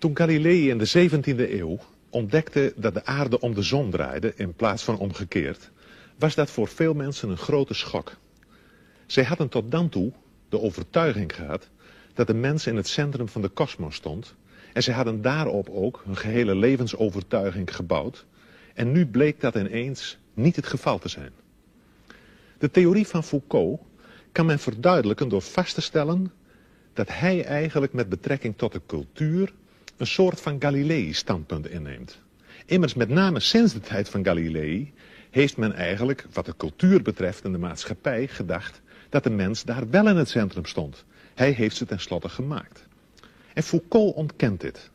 Toen Galilei in de 17e eeuw ontdekte dat de aarde om de zon draaide in plaats van omgekeerd, was dat voor veel mensen een grote schok. Zij hadden tot dan toe de overtuiging gehad dat de mens in het centrum van de kosmos stond en zij hadden daarop ook hun gehele levensovertuiging gebouwd en nu bleek dat ineens niet het geval te zijn. De theorie van Foucault kan men verduidelijken door vast te stellen dat hij eigenlijk met betrekking tot de cultuur een soort van Galilei-standpunt inneemt. Immers met name sinds de tijd van Galilei heeft men eigenlijk, wat de cultuur betreft en de maatschappij, gedacht dat de mens daar wel in het centrum stond. Hij heeft ze tenslotte gemaakt. En Foucault ontkent dit.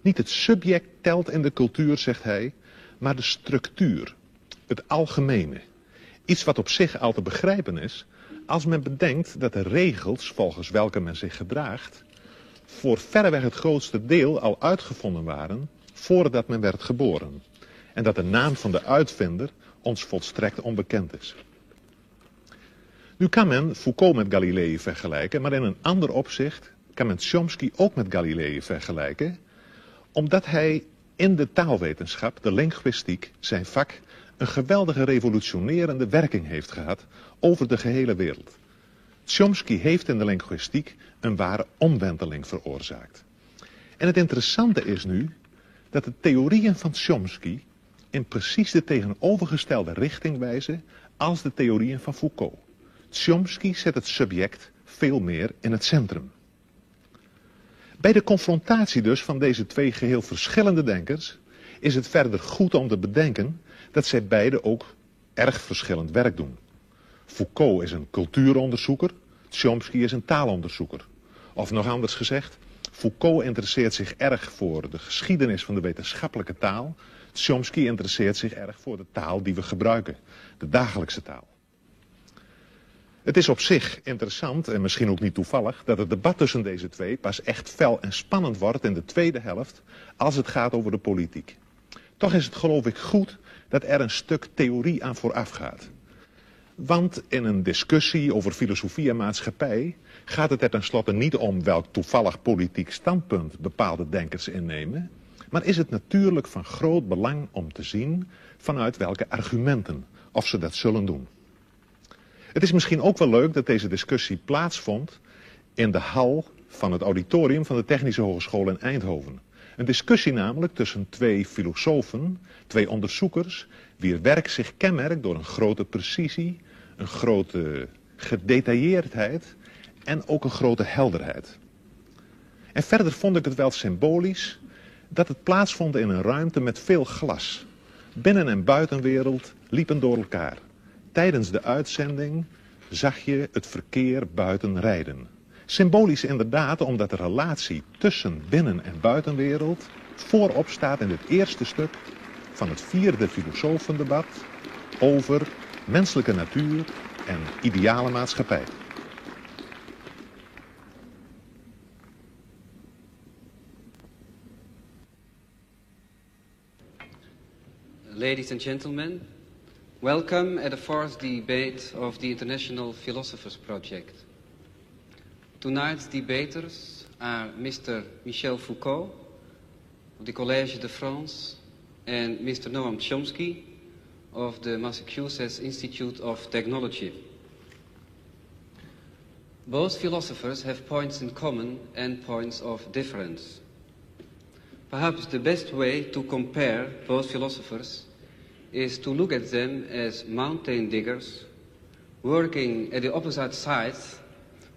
Niet het subject telt in de cultuur, zegt hij, maar de structuur, het algemene. Iets wat op zich al te begrijpen is, als men bedenkt dat de regels volgens welke men zich gedraagt voor verreweg het grootste deel al uitgevonden waren voordat men werd geboren. En dat de naam van de uitvinder ons volstrekt onbekend is. Nu kan men Foucault met Galilei vergelijken, maar in een ander opzicht kan men Chomsky ook met Galilei vergelijken, omdat hij in de taalwetenschap, de linguïstiek, zijn vak, een geweldige revolutionerende werking heeft gehad over de gehele wereld. Chomsky heeft in de linguïstiek een ware omwenteling veroorzaakt. En het interessante is nu dat de theorieën van Chomsky in precies de tegenovergestelde richting wijzen als de theorieën van Foucault. Chomsky zet het subject veel meer in het centrum. Bij de confrontatie dus van deze twee geheel verschillende denkers is het verder goed om te bedenken dat zij beide ook erg verschillend werk doen. Foucault is een cultuuronderzoeker, Chomsky is een taalonderzoeker. Of nog anders gezegd, Foucault interesseert zich erg voor de geschiedenis van de wetenschappelijke taal. Chomsky interesseert zich erg voor de taal die we gebruiken, de dagelijkse taal. Het is op zich interessant, en misschien ook niet toevallig, dat het debat tussen deze twee pas echt fel en spannend wordt in de tweede helft als het gaat over de politiek. Toch is het geloof ik goed dat er een stuk theorie aan vooraf gaat. Want in een discussie over filosofie en maatschappij gaat het er tenslotte niet om welk toevallig politiek standpunt bepaalde denkers innemen, maar is het natuurlijk van groot belang om te zien vanuit welke argumenten, of ze dat zullen doen. Het is misschien ook wel leuk dat deze discussie plaatsvond in de hal van het auditorium van de Technische Hogeschool in Eindhoven. Een discussie namelijk tussen twee filosofen, twee onderzoekers, wier werk zich kenmerkt door een grote precisie, een grote gedetailleerdheid en ook een grote helderheid. En verder vond ik het wel symbolisch dat het plaatsvond in een ruimte met veel glas. Binnen- en buitenwereld liepen door elkaar. Tijdens de uitzending zag je het verkeer buiten rijden. Symbolisch inderdaad omdat de relatie tussen binnen- en buitenwereld voorop staat in het eerste stuk van het 4e filosofendebat over menselijke natuur en ideale maatschappij. Ladies and gentlemen, welcome at the 4th debate of the International Philosophers Project. Tonight's debaters are Mr. Michel Foucault of the Collège de France and Mr. Noam Chomsky of the Massachusetts Institute of Technology. Both philosophers have points in common and points of difference. Perhaps the best way to compare both philosophers is to look at them as mountain diggers working at the opposite sides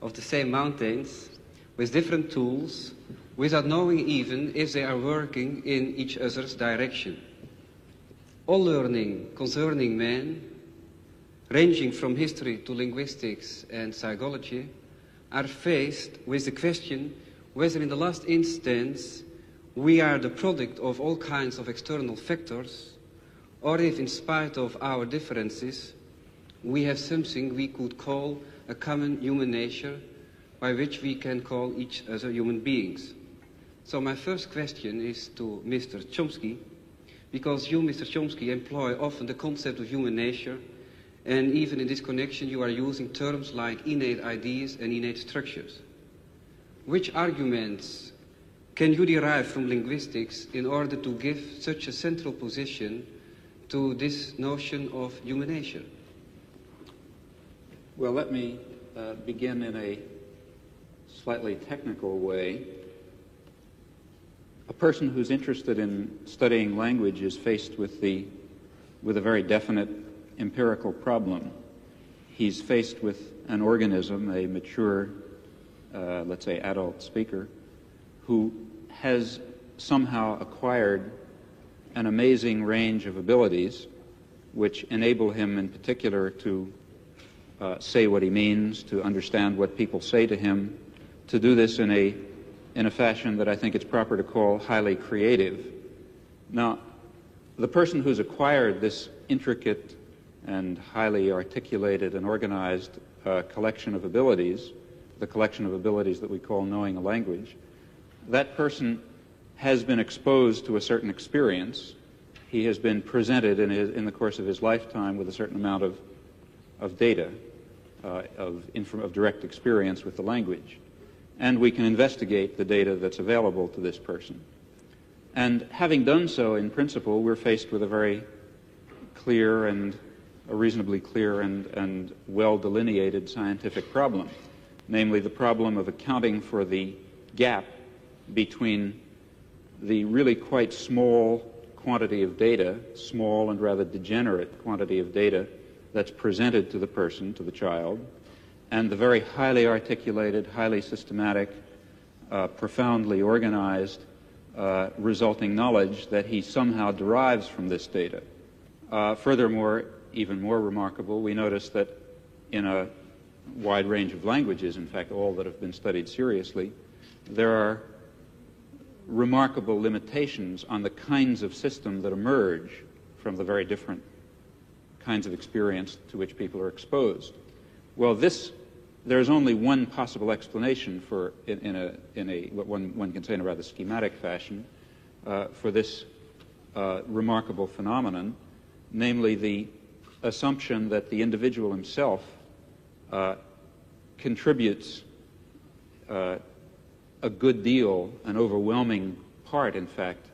of the same mountains with different tools without knowing even if they are working in each other's direction. All learning concerning man, ranging from history to linguistics and psychology, are faced with the question whether in the last instance we are the product of all kinds of external factors, or if in spite of our differences we have something we could call a common human nature by which we can call each other human beings. So my first question is to Mr. Chomsky, because you, Mr. Chomsky, employ often the concept of human nature, and even in this connection you are using terms like innate ideas and innate structures. Which arguments can you derive from linguistics in order to give such a central position to this notion of human nature? Well, let me begin in a slightly technical way. A person who's interested in studying language is faced with a very definite empirical problem. He's faced with an organism, a mature, let's say, adult speaker, who has somehow acquired an amazing range of abilities which enable him in particular to say what he means, to understand what people say to him, to do this in a fashion that I think it's proper to call highly creative. Now, the person who's acquired this intricate and highly articulated and organized collection of abilities, the collection of abilities that we call knowing a language, that person has been exposed to a certain experience. He has been presented in the course of his lifetime with a certain amount of data, of direct experience with the language. And we can investigate the data that's available to this person. And having done so, in principle, we're faced with a very clear and a reasonably clear and well-delineated scientific problem, namely the problem of accounting for the gap between the really quite small quantity of data, small and rather degenerate quantity of data that's presented to the person, to the child, and the very highly articulated, highly systematic, profoundly organized resulting knowledge that he somehow derives from this data. Furthermore, even more remarkable, we notice that in a wide range of languages, in fact all that have been studied seriously, there are remarkable limitations on the kinds of system that emerge from the very different kinds of experience to which people are exposed. Well, there's only one possible explanation for, what one can say in a rather schematic fashion, for this remarkable phenomenon, namely the assumption that the individual himself contributes a good deal, an overwhelming part, in fact,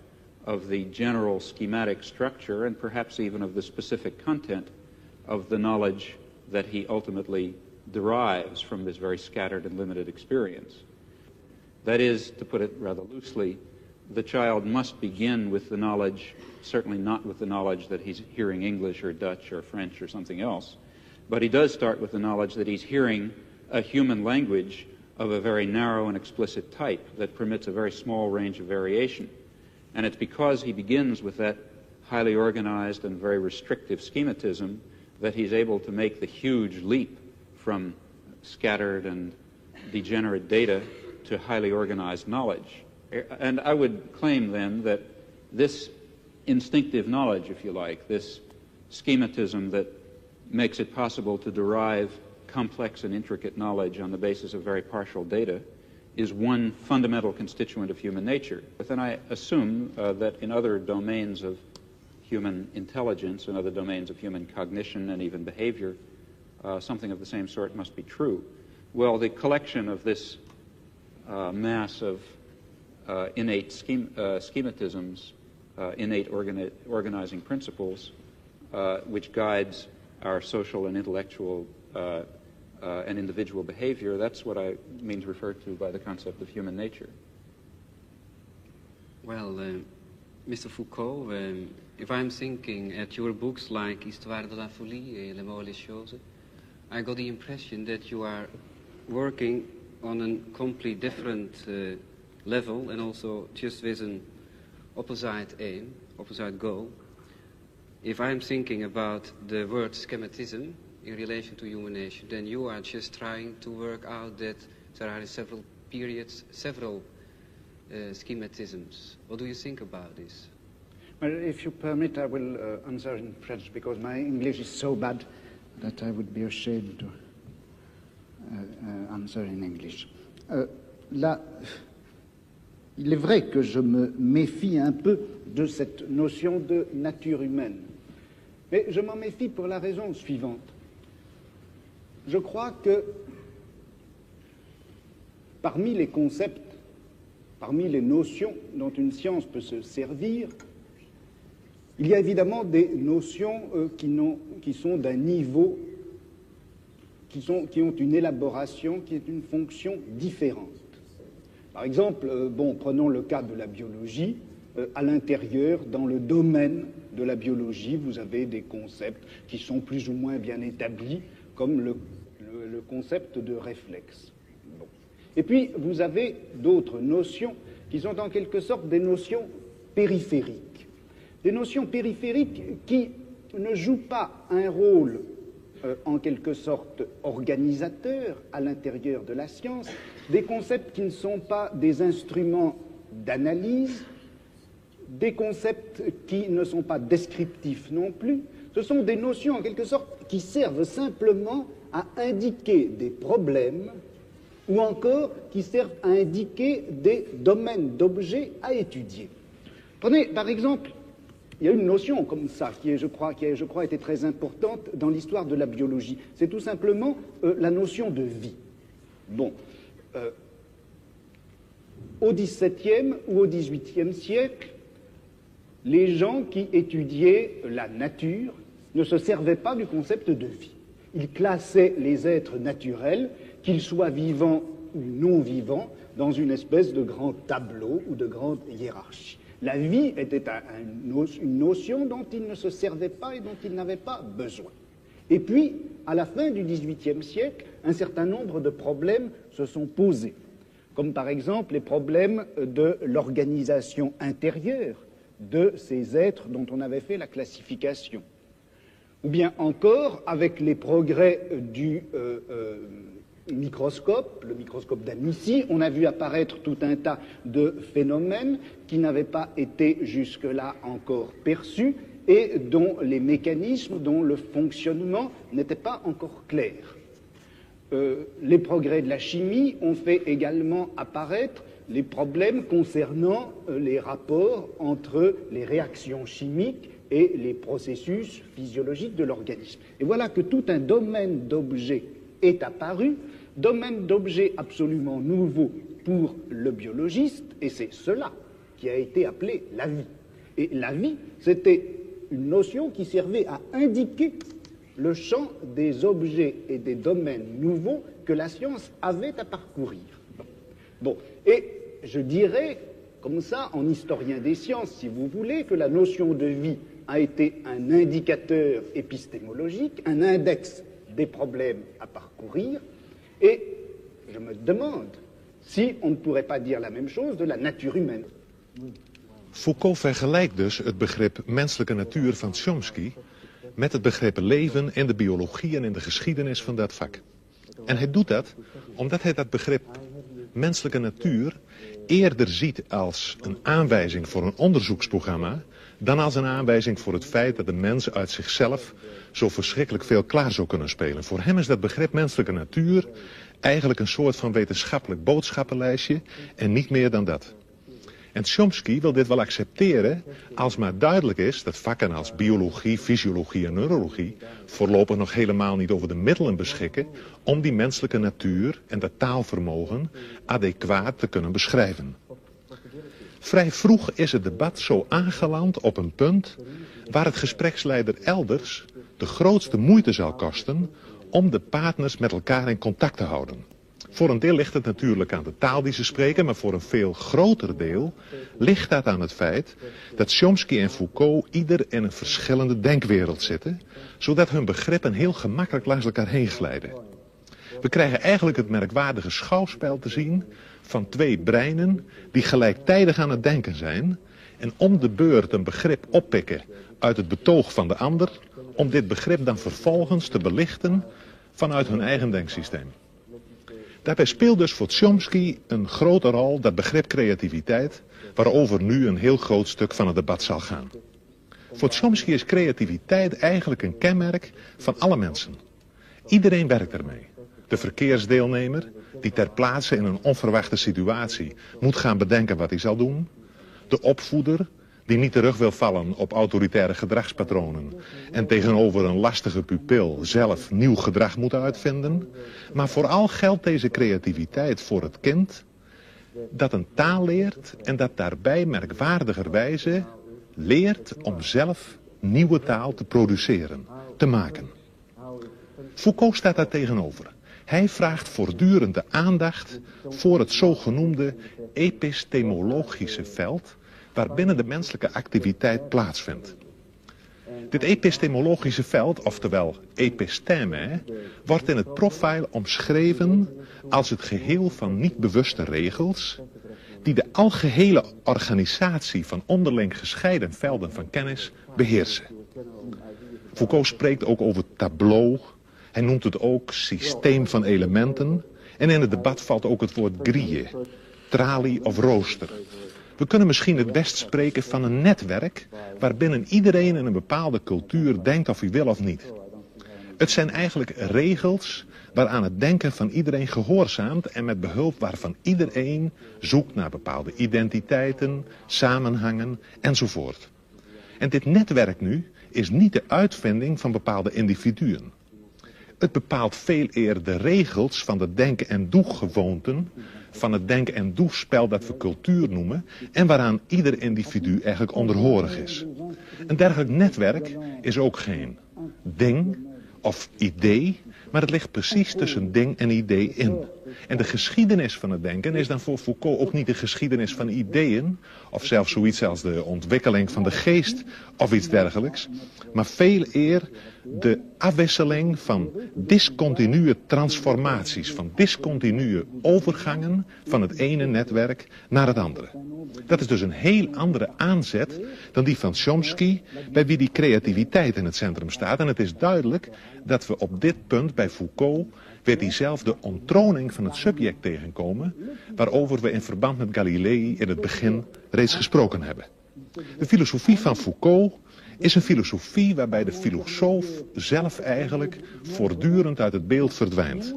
of the general schematic structure and perhaps even of the specific content of the knowledge that he ultimately derives from this very scattered and limited experience. That is, to put it rather loosely, the child must begin with the knowledge, certainly not with the knowledge that he's hearing English or Dutch or French or something else, but he does start with the knowledge that he's hearing a human language of a very narrow and explicit type that permits a very small range of variation. And it's because he begins with that highly organized and very restrictive schematism that he's able to make the huge leap from scattered and degenerate data to highly organized knowledge. And I would claim then that this instinctive knowledge, if you like, this schematism that makes it possible to derive complex and intricate knowledge on the basis of very partial data, is one fundamental constituent of human nature. But then I assume that in other domains of human intelligence and other domains of human cognition and even behavior, something of the same sort must be true. Well, the collection of this mass of innate schematisms, innate organizing principles, which guides our social and intellectual and individual behavior, that's what I mean to refer to by the concept of human nature. Well, Mr. Foucault, if I'm thinking at your books like Histoire de la Folie and Les Mots et les Choses, I got the impression that you are working on a completely different level and also just with an opposite aim, opposite goal. If I'm thinking about the word schematism in relation to human nature, then you are just trying to work out that there are in several periods, several schematisms. What do you think about this? Well, if you permit, I will answer in French because my English is so bad that I would be ashamed to answer in English. Là, il est vrai que je me méfie un peu de cette notion de nature humaine. Mais je m'en méfie pour la raison suivante. Je crois que parmi les concepts parmi les notions dont une science peut se servir, il y a évidemment des notions qui sont d'un niveau, qui ont une élaboration, qui est une fonction différente. Par exemple, prenons le cas de la biologie. À l'intérieur, dans le domaine de la biologie, vous avez des concepts qui sont plus ou moins bien établis, comme le concept de réflexe. Bon. Et puis, vous avez d'autres notions qui sont en quelque sorte des notions périphériques. Des notions périphériques qui ne jouent pas un rôle en quelque sorte organisateur à l'intérieur de la science, des concepts qui ne sont pas des instruments d'analyse, des concepts qui ne sont pas descriptifs non plus. Ce sont des notions en quelque sorte qui servent simplement à indiquer des problèmes ou encore qui servent à indiquer des domaines d'objets à étudier. Prenez par exemple, il y a une notion comme ça qui, je crois, été très importante dans l'histoire de la biologie. C'est tout simplement la notion de vie. Bon, au XVIIe ou au XVIIIe siècle, les gens qui étudiaient la nature ne se servaient pas du concept de vie. Ils classaient les êtres naturels, qu'ils soient vivants ou non vivants, dans une espèce de grand tableau ou de grande hiérarchie. La vie était une notion dont ils ne se servaient pas et dont ils n'avaient pas besoin. Et puis, à la fin du XVIIIe siècle, un certain nombre de problèmes se sont posés, comme par exemple les problèmes de l'organisation intérieure de ces êtres dont on avait fait la classification. Ou bien encore, avec les progrès du microscope, le microscope d'Amici, on a vu apparaître tout un tas de phénomènes qui n'avaient pas été jusque-là encore perçus et dont les mécanismes, dont le fonctionnement n'était pas encore clair. Les progrès de la chimie ont fait également apparaître les problèmes concernant les rapports entre les réactions chimiques et les processus physiologiques de l'organisme. Et voilà que tout un domaine d'objets est apparu, domaine d'objets absolument nouveau pour le biologiste, et c'est cela qui a été appelé la vie. Et la vie, c'était une notion qui servait à indiquer le champ des objets et des domaines nouveaux que la science avait à parcourir. Bon, et je dirais, comme ça, en historien des sciences, si vous voulez, que la notion de vie a été un indicateur épistémologique, un index des problèmes à parcourir, et je me demande si on ne pourrait pas dire la même chose de la nature humaine. Foucault vergelijkt dus het begrip menselijke natuur van Chomsky met het begrip leven in de biologie en in de geschiedenis van dat vak. En hij doet dat omdat hij dat begrip menselijke natuur eerder ziet als een aanwijzing voor een onderzoeksprogramma dan als een aanwijzing voor het feit dat de mens uit zichzelf zo verschrikkelijk veel klaar zou kunnen spelen. Voor hem is dat begrip menselijke natuur eigenlijk een soort van wetenschappelijk boodschappenlijstje en niet meer dan dat. En Chomsky wil dit wel accepteren als maar duidelijk is dat vakken als biologie, fysiologie en neurologie voorlopig nog helemaal niet over de middelen beschikken om die menselijke natuur en dat taalvermogen adequaat te kunnen beschrijven. Vrij vroeg is het debat zo aangeland op een punt waar het gespreksleider elders de grootste moeite zal kosten om de partners met elkaar in contact te houden. Voor een deel ligt het natuurlijk aan de taal die ze spreken, maar voor een veel groter deel ligt dat aan het feit dat Chomsky en Foucault ieder in een verschillende denkwereld zitten, zodat hun begrippen heel gemakkelijk langs elkaar heen glijden. We krijgen eigenlijk het merkwaardige schouwspel te zien van twee breinen die gelijktijdig aan het denken zijn en om de beurt een begrip oppikken uit het betoog van de ander, om dit begrip dan vervolgens te belichten vanuit hun eigen denksysteem. Daarbij speelt dus voor Chomsky een grote rol dat begrip creativiteit, waarover nu een heel groot stuk van het debat zal gaan. Voor Chomsky is creativiteit eigenlijk een kenmerk van alle mensen. Iedereen werkt ermee. De verkeersdeelnemer, die ter plaatse in een onverwachte situatie moet gaan bedenken wat hij zal doen. De opvoeder, die niet terug wil vallen op autoritaire gedragspatronen en tegenover een lastige pupil zelf nieuw gedrag moet uitvinden. Maar vooral geldt deze creativiteit voor het kind dat een taal leert en dat daarbij merkwaardigerwijze leert om zelf nieuwe taal te produceren, te maken. Foucault staat daar tegenover. Hij vraagt voortdurend de aandacht voor het zogenoemde epistemologische veld waarbinnen de menselijke activiteit plaatsvindt. Dit epistemologische veld, oftewel episteme, wordt in het profiel omschreven als het geheel van niet bewuste regels die de algehele organisatie van onderling gescheiden velden van kennis beheersen. Foucault spreekt ook over tableau, hij noemt het ook systeem van elementen en in het debat valt ook het woord grille, tralie of rooster. We kunnen misschien het best spreken van een netwerk waarbinnen iedereen in een bepaalde cultuur denkt of hij wil of niet. Het zijn eigenlijk regels waaraan het denken van iedereen gehoorzaamt en met behulp waarvan iedereen zoekt naar bepaalde identiteiten, samenhangen enzovoort. En dit netwerk nu is niet de uitvinding van bepaalde individuen. Het bepaalt veel eer de regels van de denken- en doegewoonten, van het denken- en doespel dat we cultuur noemen en waaraan ieder individu eigenlijk onderhorig is. Een dergelijk netwerk is ook geen ding of idee, maar het ligt precies tussen ding en idee in. En de geschiedenis van het denken is dan voor Foucault ook niet de geschiedenis van ideeën, of zelfs zoiets als de ontwikkeling van de geest of iets dergelijks, maar veel eer de afwisseling van discontinue transformaties, van discontinue overgangen van het ene netwerk naar het andere. Dat is dus een heel andere aanzet dan die van Chomsky, bij wie die creativiteit in het centrum staat. En het is duidelijk dat we op dit punt bij Foucault weer diezelfde onttroning van het subject tegenkomen, waarover we in verband met Galilei in het begin reeds gesproken hebben. De filosofie van Foucault is een filosofie waarbij de filosoof zelf eigenlijk voortdurend uit het beeld verdwijnt.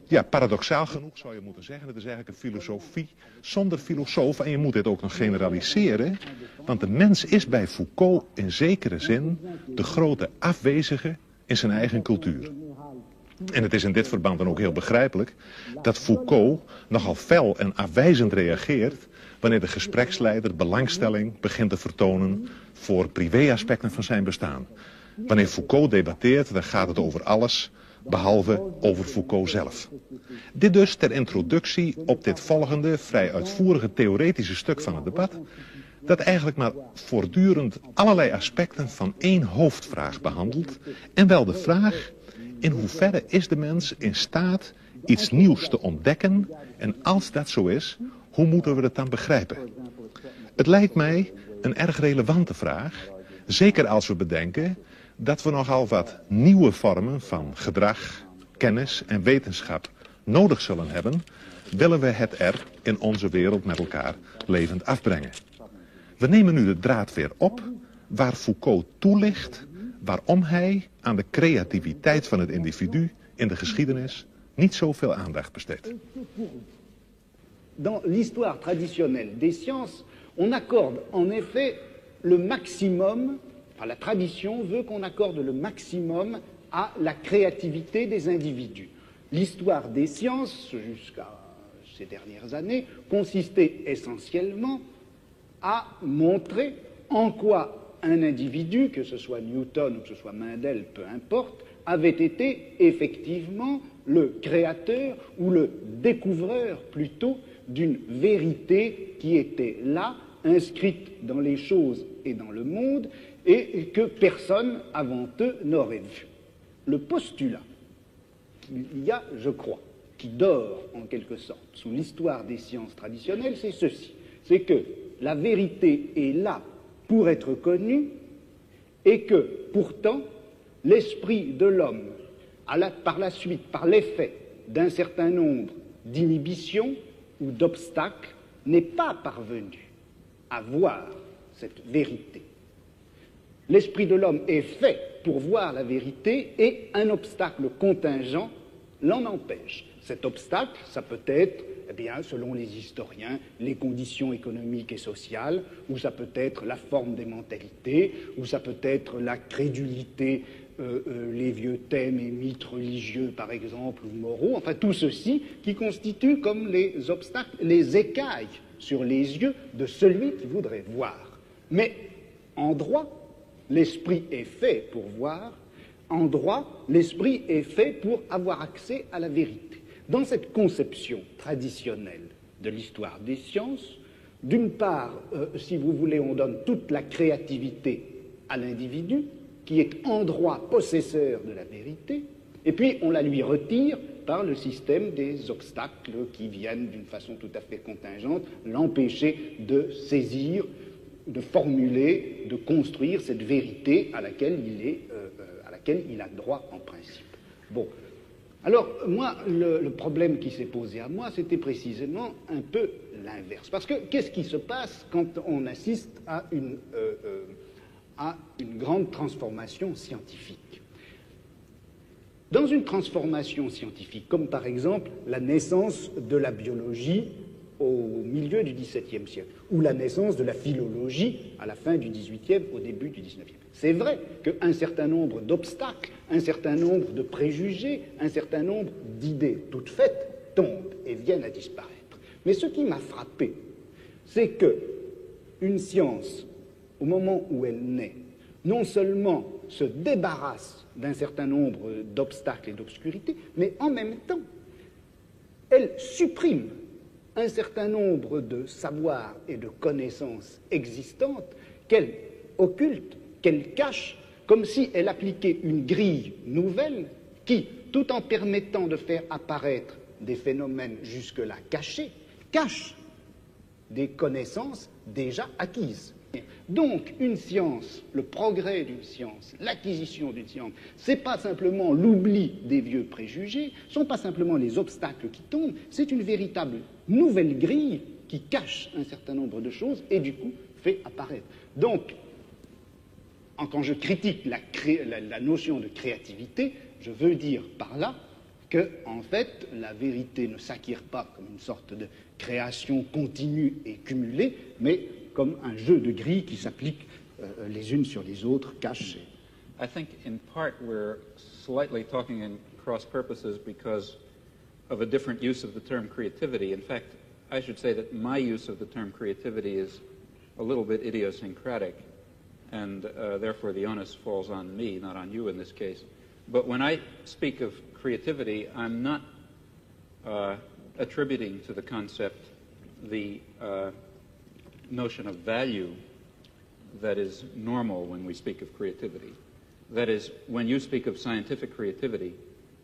Ja, paradoxaal genoeg zou je moeten zeggen, het is eigenlijk een filosofie zonder filosoof. En je moet dit ook nog generaliseren, want de mens is bij Foucault in zekere zin de grote afwezige in zijn eigen cultuur. En het is in dit verband dan ook heel begrijpelijk dat Foucault nogal fel en afwijzend reageert wanneer de gespreksleider belangstelling begint te vertonen voor privéaspecten van zijn bestaan. Wanneer Foucault debatteert, dan gaat het over alles, behalve over Foucault zelf. Dit dus ter introductie op dit volgende, vrij uitvoerige theoretische stuk van het debat, dat eigenlijk maar voortdurend allerlei aspecten van één hoofdvraag behandelt, en wel de vraag: in hoeverre is de mens in staat iets nieuws te ontdekken, en als dat zo is, hoe moeten we het dan begrijpen? Het lijkt mij een erg relevante vraag, zeker als we bedenken dat we nogal wat nieuwe vormen van gedrag, kennis en wetenschap nodig zullen hebben, willen we het er in onze wereld met elkaar levend afbrengen. We nemen nu de draad weer op waar Foucault toelicht waarom hij aan de creativiteit van het individu in de geschiedenis niet zoveel aandacht besteedt. Dans l'histoire traditionnelle des sciences, on accorde en effet le maximum, enfin la tradition veut qu'on accorde le maximum à la créativité des individus. L'histoire des sciences, jusqu'à ces dernières années, consistait essentiellement à montrer en quoi un individu, que ce soit Newton ou que ce soit Mendel, peu importe, avait été effectivement le créateur ou le découvreur plutôt d'une vérité qui était là, inscrite dans les choses et dans le monde, et que personne avant eux n'aurait vu. Le postulat, il y a, je crois, qui dort en quelque sorte sous l'histoire des sciences traditionnelles, c'est ceci, c'est que la vérité est là pour être connue et que pourtant l'esprit de l'homme, par la suite, par l'effet d'un certain nombre d'inhibitions ou d'obstacles, n'est pas parvenu à voir cette vérité. L'esprit de l'homme est fait pour voir la vérité et un obstacle contingent l'en empêche. Cet obstacle, ça peut être, eh bien, selon les historiens, les conditions économiques et sociales, ou ça peut être la forme des mentalités, ou ça peut être la crédulité les vieux thèmes et mythes religieux, par exemple, ou moraux, enfin tout ceci qui constitue comme les obstacles, les écailles sur les yeux de celui qui voudrait voir. Mais en droit, l'esprit est fait pour voir, en droit, l'esprit est fait pour avoir accès à la vérité. Dans cette conception traditionnelle de l'histoire des sciences, d'une part, si vous voulez, on donne toute la créativité à l'individu, qui est en droit possesseur de la vérité, et puis on la lui retire par le système des obstacles qui viennent d'une façon tout à fait contingente l'empêcher de saisir, de formuler, de construire cette vérité à laquelle il a droit en principe. Bon. Alors, moi, le problème qui s'est posé à moi, c'était précisément un peu l'inverse. Parce que qu'est-ce qui se passe quand on assiste à une grande transformation scientifique? Dans une transformation scientifique, comme par exemple la naissance de la biologie au milieu du XVIIe siècle, ou la naissance de la philologie à la fin du XVIIIe, au début du XIXe. C'est vrai qu'un certain nombre d'obstacles, un certain nombre de préjugés, un certain nombre d'idées toutes faites tombent et viennent à disparaître. Mais ce qui m'a frappé, c'est que une science, au moment où elle naît, non seulement se débarrasse d'un certain nombre d'obstacles et d'obscurités, mais en même temps, elle supprime un certain nombre de savoirs et de connaissances existantes qu'elle occulte, qu'elle cache, comme si elle appliquait une grille nouvelle qui, tout en permettant de faire apparaître des phénomènes jusque-là cachés, cache des connaissances déjà acquises. Donc, une science, le progrès d'une science, l'acquisition d'une science, c'est pas simplement l'oubli des vieux préjugés, ce sont pas simplement les obstacles qui tombent, c'est une véritable nouvelle grille qui cache un certain nombre de choses et du coup fait apparaître. Donc, quand je critique la notion de créativité, je veux dire par là que, en fait, la vérité ne s'acquiert pas comme une sorte de création continue et cumulée, mais comme un jeu de grilles qui s'appliquent les unes sur les autres, cachées. I think in part we're slightly talking in cross purposes because of a different use of the term creativity. In fact, I should say that my use of the term creativity is a little bit idiosyncratic, and therefore the onus falls on me, not on you in this case. But when I speak of creativity, I'm not attributing to the concept the notion of value that is normal when we speak of creativity. That is, when you speak of scientific creativity,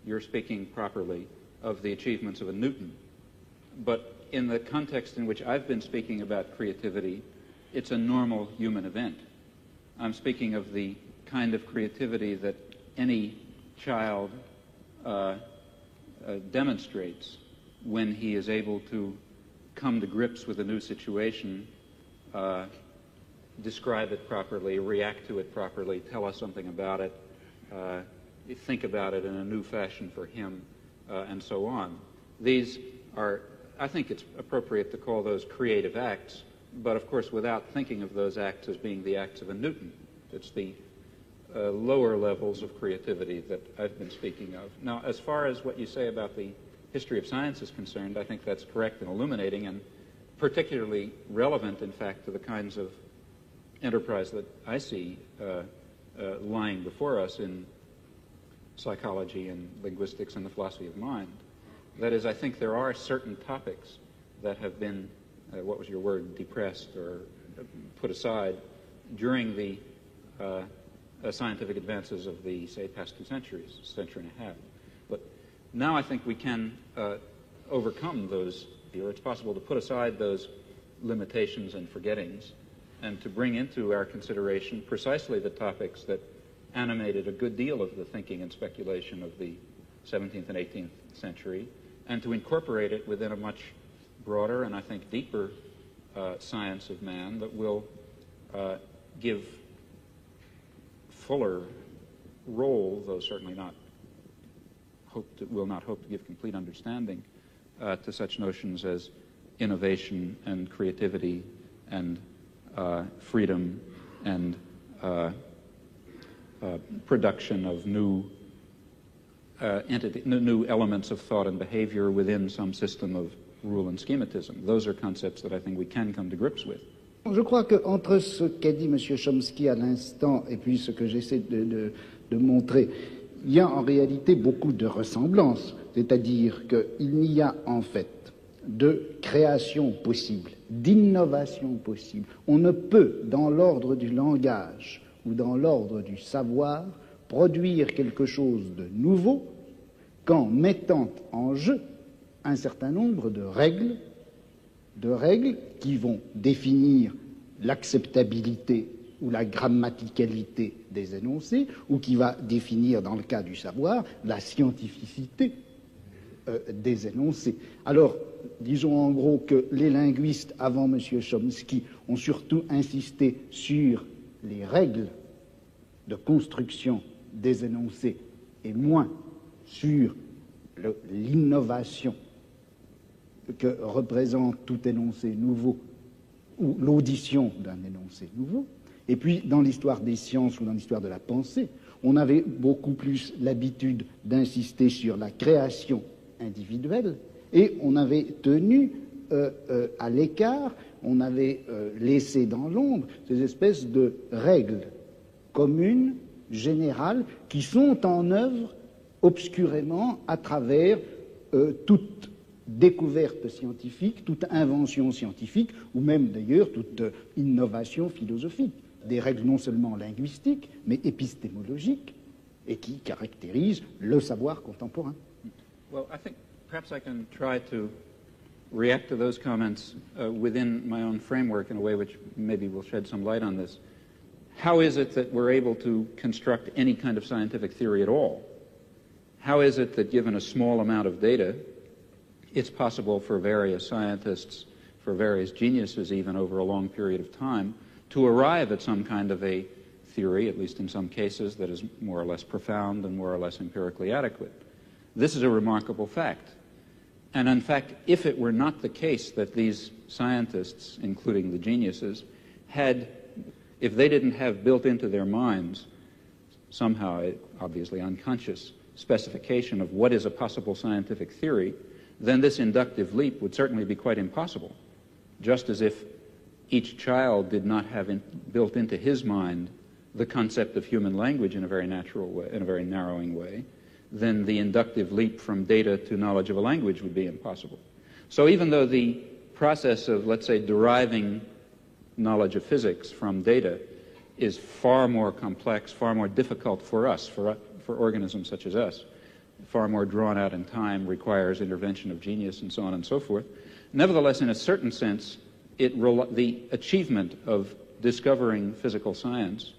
you're speaking properly of the achievements of a Newton. But in the context in which I've been speaking about creativity, it's a normal human event. I'm speaking of the kind of creativity that any child demonstrates when he is able to come to grips with a new situation, describe it properly, react to it properly, tell us something about it, think about it in a new fashion for him, and so on. These are, I think it's appropriate to call those creative acts, but of course without thinking of those acts as being the acts of a Newton. It's the lower levels of creativity that I've been speaking of. Now, as far as what you say about the history of science is concerned, I think that's correct and illuminating, and particularly relevant, in fact, to the kinds of enterprise that I see lying before us in psychology and linguistics and the philosophy of mind. That is, I think there are certain topics that have been, what was your word, depressed or put aside during the scientific advances of the, say, past 2 centuries, century and a half. But now I think we can overcome those, or it's possible to put aside those limitations and forgettings and to bring into our consideration precisely the topics that animated a good deal of the thinking and speculation of the 17th and 18th century, and to incorporate it within a much broader and I think deeper science of man that will give fuller role, though certainly not will not hope to give complete understanding to such notions as innovation and creativity and freedom and production of new new elements of thought and behavior within some system of rule and schematism. Those are concepts that I think we can come to grips with. Je crois qu'entre ce qu'a dit M. Chomsky à l'instant et puis ce que j'essaie de montrer, il y a en réalité beaucoup de ressemblances. C'est-à-dire qu'il n'y a en fait de création possible, d'innovation possible. On ne peut, dans l'ordre du langage ou dans l'ordre du savoir, produire quelque chose de nouveau qu'en mettant en jeu un certain nombre de règles qui vont définir l'acceptabilité ou la grammaticalité des énoncés, ou qui va définir, dans le cas du savoir, la scientificité des énoncés. Alors, disons en gros que les linguistes, avant M. Chomsky, ont surtout insisté sur les règles de construction des énoncés et moins sur l'innovation que représente tout énoncé nouveau ou l'audition d'un énoncé nouveau. Et puis, dans l'histoire des sciences ou dans l'histoire de la pensée, on avait beaucoup plus l'habitude d'insister sur la création individuelle et on avait tenu à l'écart, on avait laissé dans l'ombre ces espèces de règles communes, générales, qui sont en œuvre obscurément à travers toute découverte scientifique, toute invention scientifique, ou même d'ailleurs toute innovation philosophique. Des règles non seulement linguistiques, mais épistémologiques, et qui caractérisent le savoir contemporain. Well, I think perhaps I can try to react to those comments within my own framework in a way which maybe will shed some light on this. How is it that we're able to construct any kind of scientific theory at all? How is it that given a small amount of data, it's possible for various scientists, for various geniuses even over a long period of time, to arrive at some kind of a theory, at least in some cases, that is more or less profound and more or less empirically adequate? This is a remarkable fact. And in fact, if it were not the case that these scientists, including the geniuses, if they didn't have built into their minds somehow, obviously unconscious, specification of what is a possible scientific theory, then this inductive leap would certainly be quite impossible. Just as if each child did not have built into his mind the concept of human language in a very natural way, in a very narrowing way, then the inductive leap from data to knowledge of a language would be impossible. So even though the process of, let's say, deriving knowledge of physics from data is far more complex, far more difficult for us, for organisms such as us, far more drawn out in time, requires intervention of genius and so on and so forth, nevertheless, in a certain sense, the achievement of discovering physical science,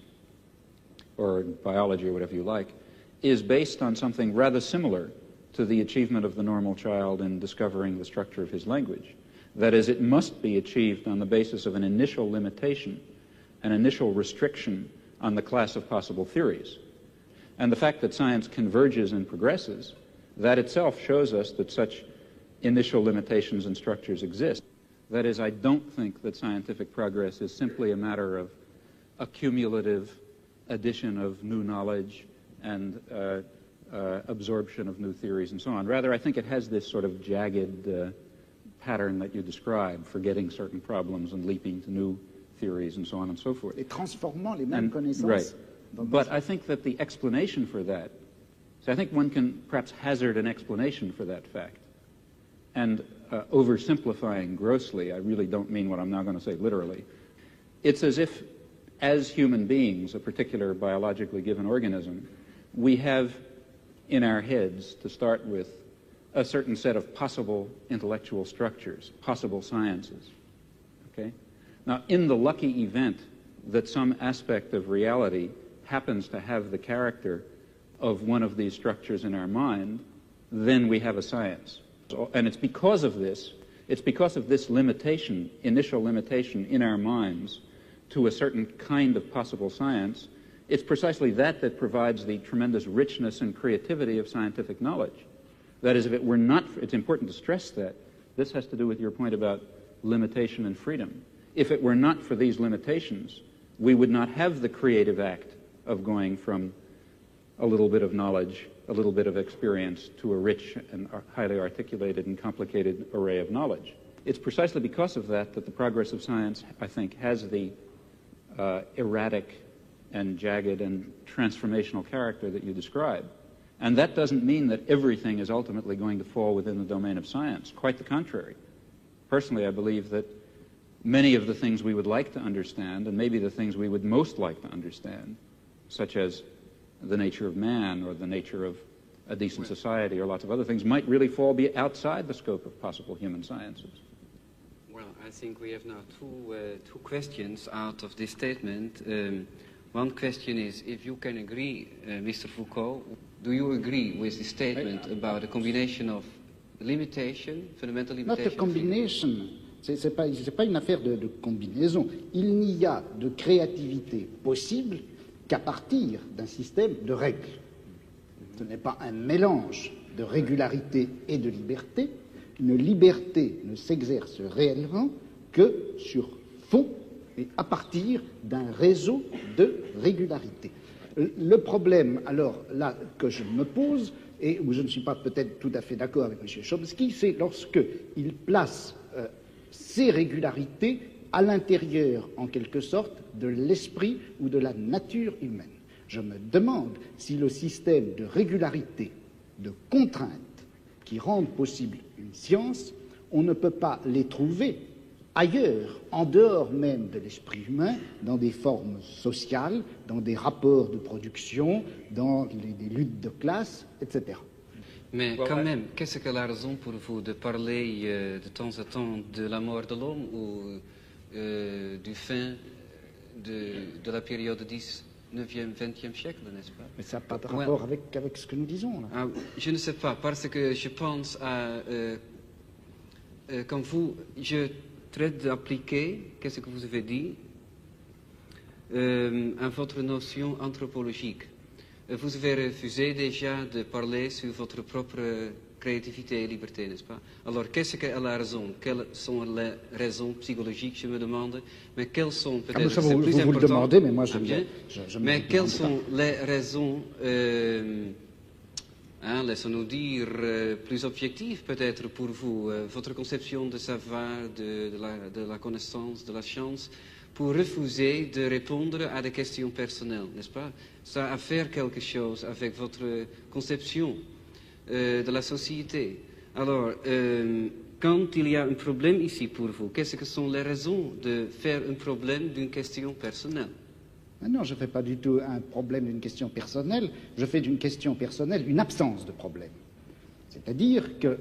or biology or whatever you like, is based on something rather similar to the achievement of the normal child in discovering the structure of his language. That is, it must be achieved on the basis of an initial limitation, an initial restriction on the class of possible theories. And the fact that science converges and progresses, that itself shows us that such initial limitations and structures exist. That is, I don't think that scientific progress is simply a matter of a cumulative addition of new knowledge and absorption of new theories and so on. Rather, I think it has this sort of jagged pattern that you describe, forgetting certain problems and leaping to new theories and so on and so forth. Et transformant les mêmes connaissances. Right. But I think that the explanation for that, so I think one can perhaps hazard an explanation for that fact. And oversimplifying grossly, I really don't mean what I'm now going to say literally. It's as if, as human beings, a particular biologically given organism, we have in our heads, to start with, a certain set of possible intellectual structures, possible sciences. Okay? Now, in the lucky event that some aspect of reality happens to have the character of one of these structures in our mind, then we have a science. And it's because of this limitation, initial limitation in our minds to a certain kind of possible science, it's precisely that provides the tremendous richness and creativity of scientific knowledge. That is, if it were not, it's important to stress that. This has to do with your point about limitation and freedom. If it were not for these limitations, we would not have the creative act of going from a little bit of knowledge, a little bit of experience, to a rich and highly articulated and complicated array of knowledge. It's precisely because of that that the progress of science, I think, has the erratic and jagged and transformational character that you describe. And that doesn't mean that everything is ultimately going to fall within the domain of science. Quite the contrary. Personally, I believe that many of the things we would like to understand, and maybe the things we would most like to understand, such as the nature of man or the nature of a decent society or lots of other things, might really be outside the scope of possible human sciences. Well, I think we have now two questions out of this statement. One question is, if you can agree, Mr. Foucault, do you agree with the statement about a combination of limitation, fundamental limitation? Not a combination. C'est pas une affaire de combinaison. Il n'y a de créativité possible qu'à partir d'un système de règles. Ce n'est pas un mélange de régularité et de liberté. Une liberté ne s'exerce réellement que sur fond et à partir d'un réseau de régularité. Le problème, alors là, que je me pose, et où je ne suis pas peut-être tout à fait d'accord avec M. Chomsky, c'est lorsqu'il place ces régularités à l'intérieur, en quelque sorte, de l'esprit ou de la nature humaine. Je me demande si le système de régularité, de contraintes qui rendent possible une science, on ne peut pas les trouver ailleurs, en dehors même de l'esprit humain, dans des formes sociales, dans des rapports de production, dans des luttes de classe, etc. Mais quand même, qu'est-ce que la raison pour vous de parler de temps en temps de la mort de l'homme ou du fin de la période 19e, 20e siècle, n'est-ce pas? Mais ça n'a pas de rapport avec ce que nous disons, là. Ah, je ne sais pas, parce que je pense à... quand je traite d'appliquer, qu'est-ce que vous avez dit, à votre notion anthropologique. Vous avez refusé déjà de parler sur votre propre créativité et liberté, n'est-ce pas? Alors, qu'est-ce qu'elle a raison? Quelles sont les raisons psychologiques, je me demande? Mais quelles sont peut-être... vous le demandez, mais moi je mais quelles sont les raisons, laissons-nous dire, plus objectives peut-être pour vous, votre conception de savoir, de la connaissance, de la science, pour refuser de répondre à des questions personnelles, n'est-ce pas? Ça a à faire quelque chose avec votre conception de la société. Alors, quand il y a un problème ici pour vous, qu'est-ce que sont les raisons de faire un problème d'une question personnelle? Non, je ne fais pas du tout un problème d'une question personnelle, je fais d'une question personnelle une absence de problème. C'est-à-dire que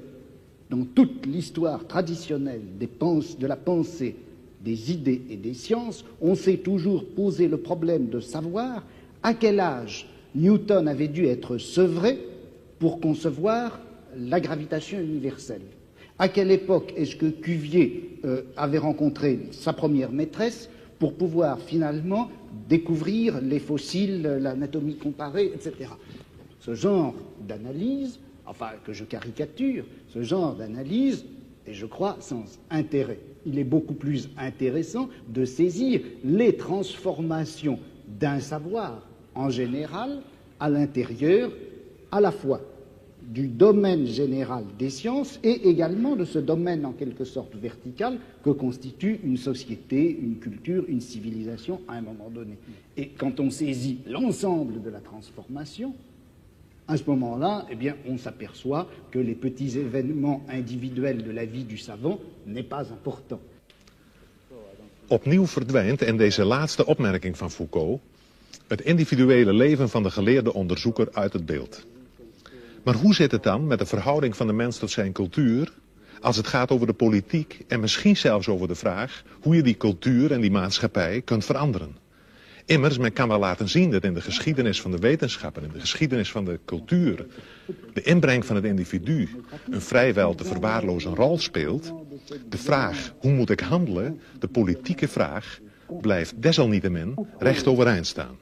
dans toute l'histoire traditionnelle de la pensée, des idées et des sciences, on s'est toujours posé le problème de savoir à quel âge Newton avait dû être sevré pour concevoir la gravitation universelle. À quelle époque est-ce que Cuvier avait rencontré sa première maîtresse pour pouvoir finalement découvrir les fossiles, l'anatomie comparée, etc. Ce genre d'analyse, enfin que je caricature, ce genre d'analyse est, je crois, sans intérêt. Il est beaucoup plus intéressant de saisir les transformations d'un savoir en général à l'intérieur à la fois du domaine général des sciences et également de ce domaine en quelque sorte vertical que constitue une société, une culture, une civilisation à un moment donné. Et quand on saisit l'ensemble de la transformation, à ce moment-là, eh bien, on s'aperçoit que les petits événements individuels de la vie du savant n'est pas important. Opnieuw verdwijnt in deze laatste opmerking van Foucault het individuele leven van de geleerde onderzoeker uit het beeld. Maar hoe zit het dan met de verhouding van de mens tot zijn cultuur als het gaat over de politiek en misschien zelfs over de vraag hoe je die cultuur en die maatschappij kunt veranderen? Immers, men kan wel laten zien dat in de geschiedenis van de wetenschap en in de geschiedenis van de cultuur de inbreng van het individu een vrijwel te verwaarlozen rol speelt. De vraag, hoe moet ik handelen, de politieke vraag, blijft desalniettemin recht overeind staan.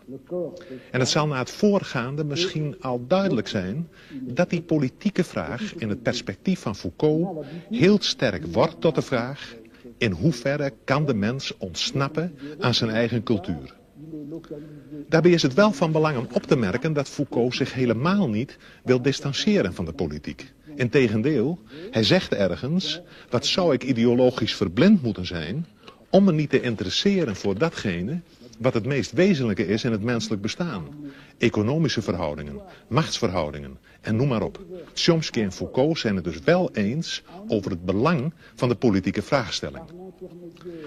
En het zal na het voorgaande misschien al duidelijk zijn dat die politieke vraag in het perspectief van Foucault heel sterk wordt tot de vraag: in hoeverre kan de mens ontsnappen aan zijn eigen cultuur? Daarbij is het wel van belang om op te merken dat Foucault zich helemaal niet wil distancieren van de politiek. Integendeel, hij zegt ergens, wat zou ik ideologisch verblind moeten zijn om me niet te interesseren voor datgene wat het meest wezenlijke is in het menselijk bestaan. Economische verhoudingen, machtsverhoudingen en noem maar op. Chomsky en Foucault zijn het dus wel eens over het belang van de politieke vraagstelling.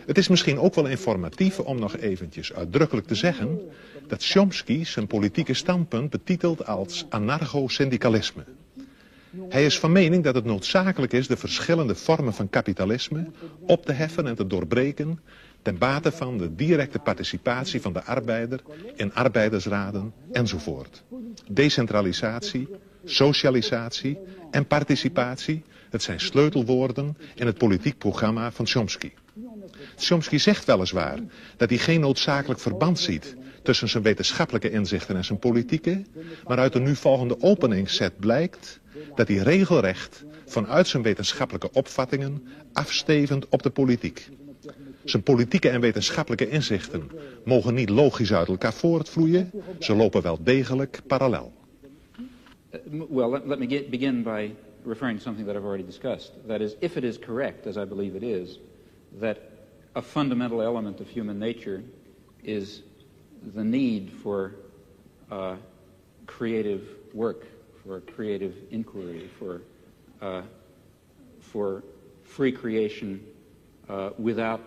Het is misschien ook wel informatief om nog eventjes uitdrukkelijk te zeggen dat Chomsky zijn politieke standpunt betitelt als anarcho-syndicalisme. Hij is van mening dat het noodzakelijk is de verschillende vormen van kapitalisme op te heffen en te doorbreken ten bate van de directe participatie van de arbeider in arbeidersraden enzovoort. Decentralisatie, socialisatie en participatie, het zijn sleutelwoorden in het politiek programma van Chomsky. Chomsky zegt weliswaar dat hij geen noodzakelijk verband ziet tussen zijn wetenschappelijke inzichten en zijn politieke, maar uit de nu volgende openingsset blijkt dat hij regelrecht vanuit zijn wetenschappelijke opvattingen afstevend op de politiek. Zijn politieke en wetenschappelijke inzichten mogen niet logisch uit elkaar voortvloeien, ze lopen wel degelijk parallel. Well, let me begin by referring to something that I've already discussed. That is, if it is correct, as I believe it is, that a fundamental element of human nature is the need for creative work, for creative inquiry, for free creation without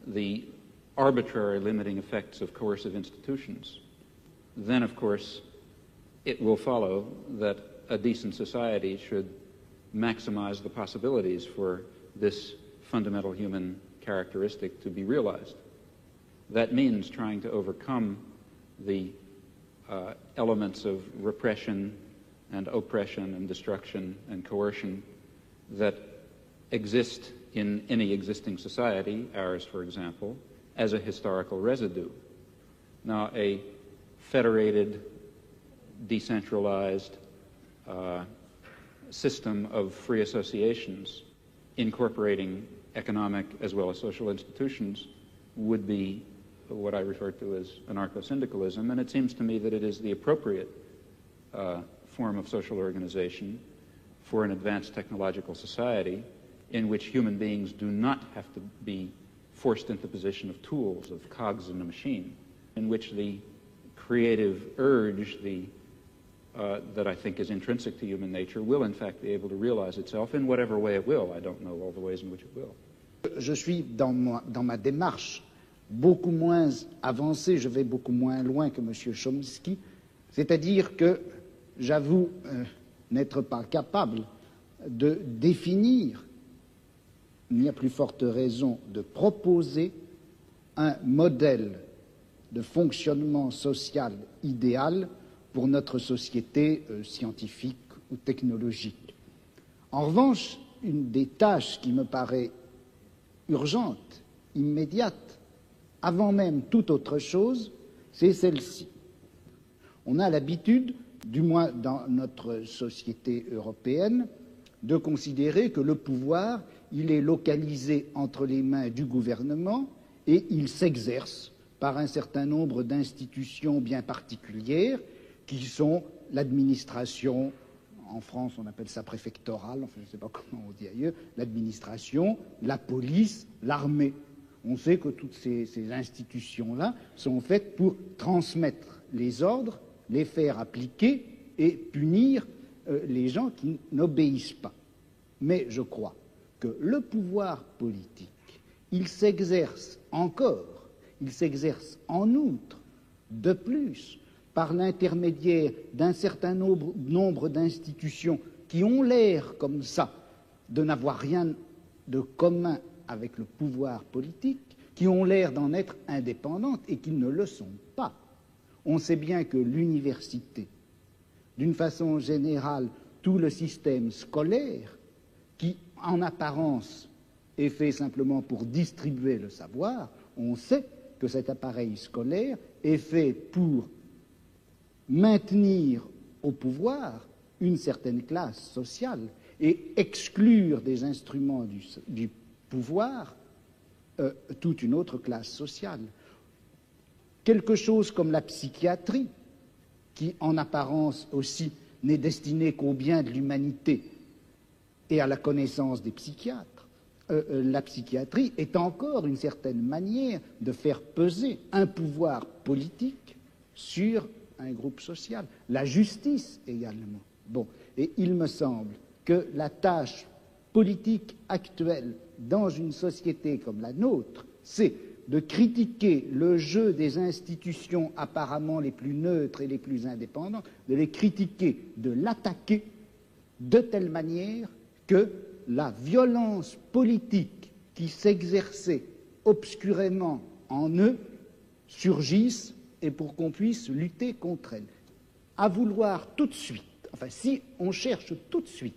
the arbitrary limiting effects of coercive institutions, then of course it will follow that a decent society should maximize the possibilities for this fundamental human characteristic to be realized. That means trying to overcome the elements of repression and oppression and destruction and coercion that exist in any existing society, ours for example, as a historical residue. Now, a federated, decentralized system of free associations incorporating economic as well as social institutions would be what I refer to as anarcho-syndicalism, and it seems to me that it is the appropriate form of social organization for an advanced technological society in which human beings do not have to be forced into the position of tools, of cogs in a machine, in which the creative urge, that I think is intrinsic to human nature, will in fact be able to realize itself in whatever way it will. I don't know all the ways in which it will. Je suis dans ma démarche beaucoup moins avancée, je vais beaucoup moins loin que M. Chomsky, c'est-à-dire que j'avoue n'être pas capable de définir, il n'y a plus forte raison de proposer un modèle de fonctionnement social idéal pour notre société scientifique ou technologique. En revanche, une des tâches qui me paraît urgente, immédiate, avant même toute autre chose, c'est celle-ci. On a l'habitude, du moins dans notre société européenne, de considérer que le pouvoir, il est localisé entre les mains du gouvernement et il s'exerce par un certain nombre d'institutions bien particulières qui sont l'administration, en France on appelle ça préfectorale, enfin je ne sais pas comment on dit ailleurs, l'administration, la police, l'armée. On sait que toutes ces institutions-là sont faites pour transmettre les ordres, les faire appliquer et punir les gens qui n'obéissent pas. Mais je crois que le pouvoir politique, il s'exerce encore, il s'exerce en outre, de plus, par l'intermédiaire d'un certain nombre d'institutions qui ont l'air comme ça de n'avoir rien de commun avec le pouvoir politique, qui ont l'air d'en être indépendantes et qui ne le sont pas. On sait bien que l'université, d'une façon générale, tout le système scolaire, qui en apparence est fait simplement pour distribuer le savoir, on sait que cet appareil scolaire est fait pour maintenir au pouvoir une certaine classe sociale et exclure des instruments du pouvoir toute une autre classe sociale. quelque chose comme la psychiatrie, qui en apparence aussi n'est destinée qu'au bien de l'humanité et à la connaissance des psychiatres, la psychiatrie est encore une certaine manière de faire peser un pouvoir politique sur un groupe social. La justice également. Bon, et il me semble que la tâche politique actuelle dans une société comme la nôtre, c'est de critiquer le jeu des institutions apparemment les plus neutres et les plus indépendantes, de les critiquer, de l'attaquer de telle manière que la violence politique qui s'exerçait obscurément en eux surgisse et pour qu'on puisse lutter contre elle. À vouloir tout de suite, enfin si on cherche tout de suite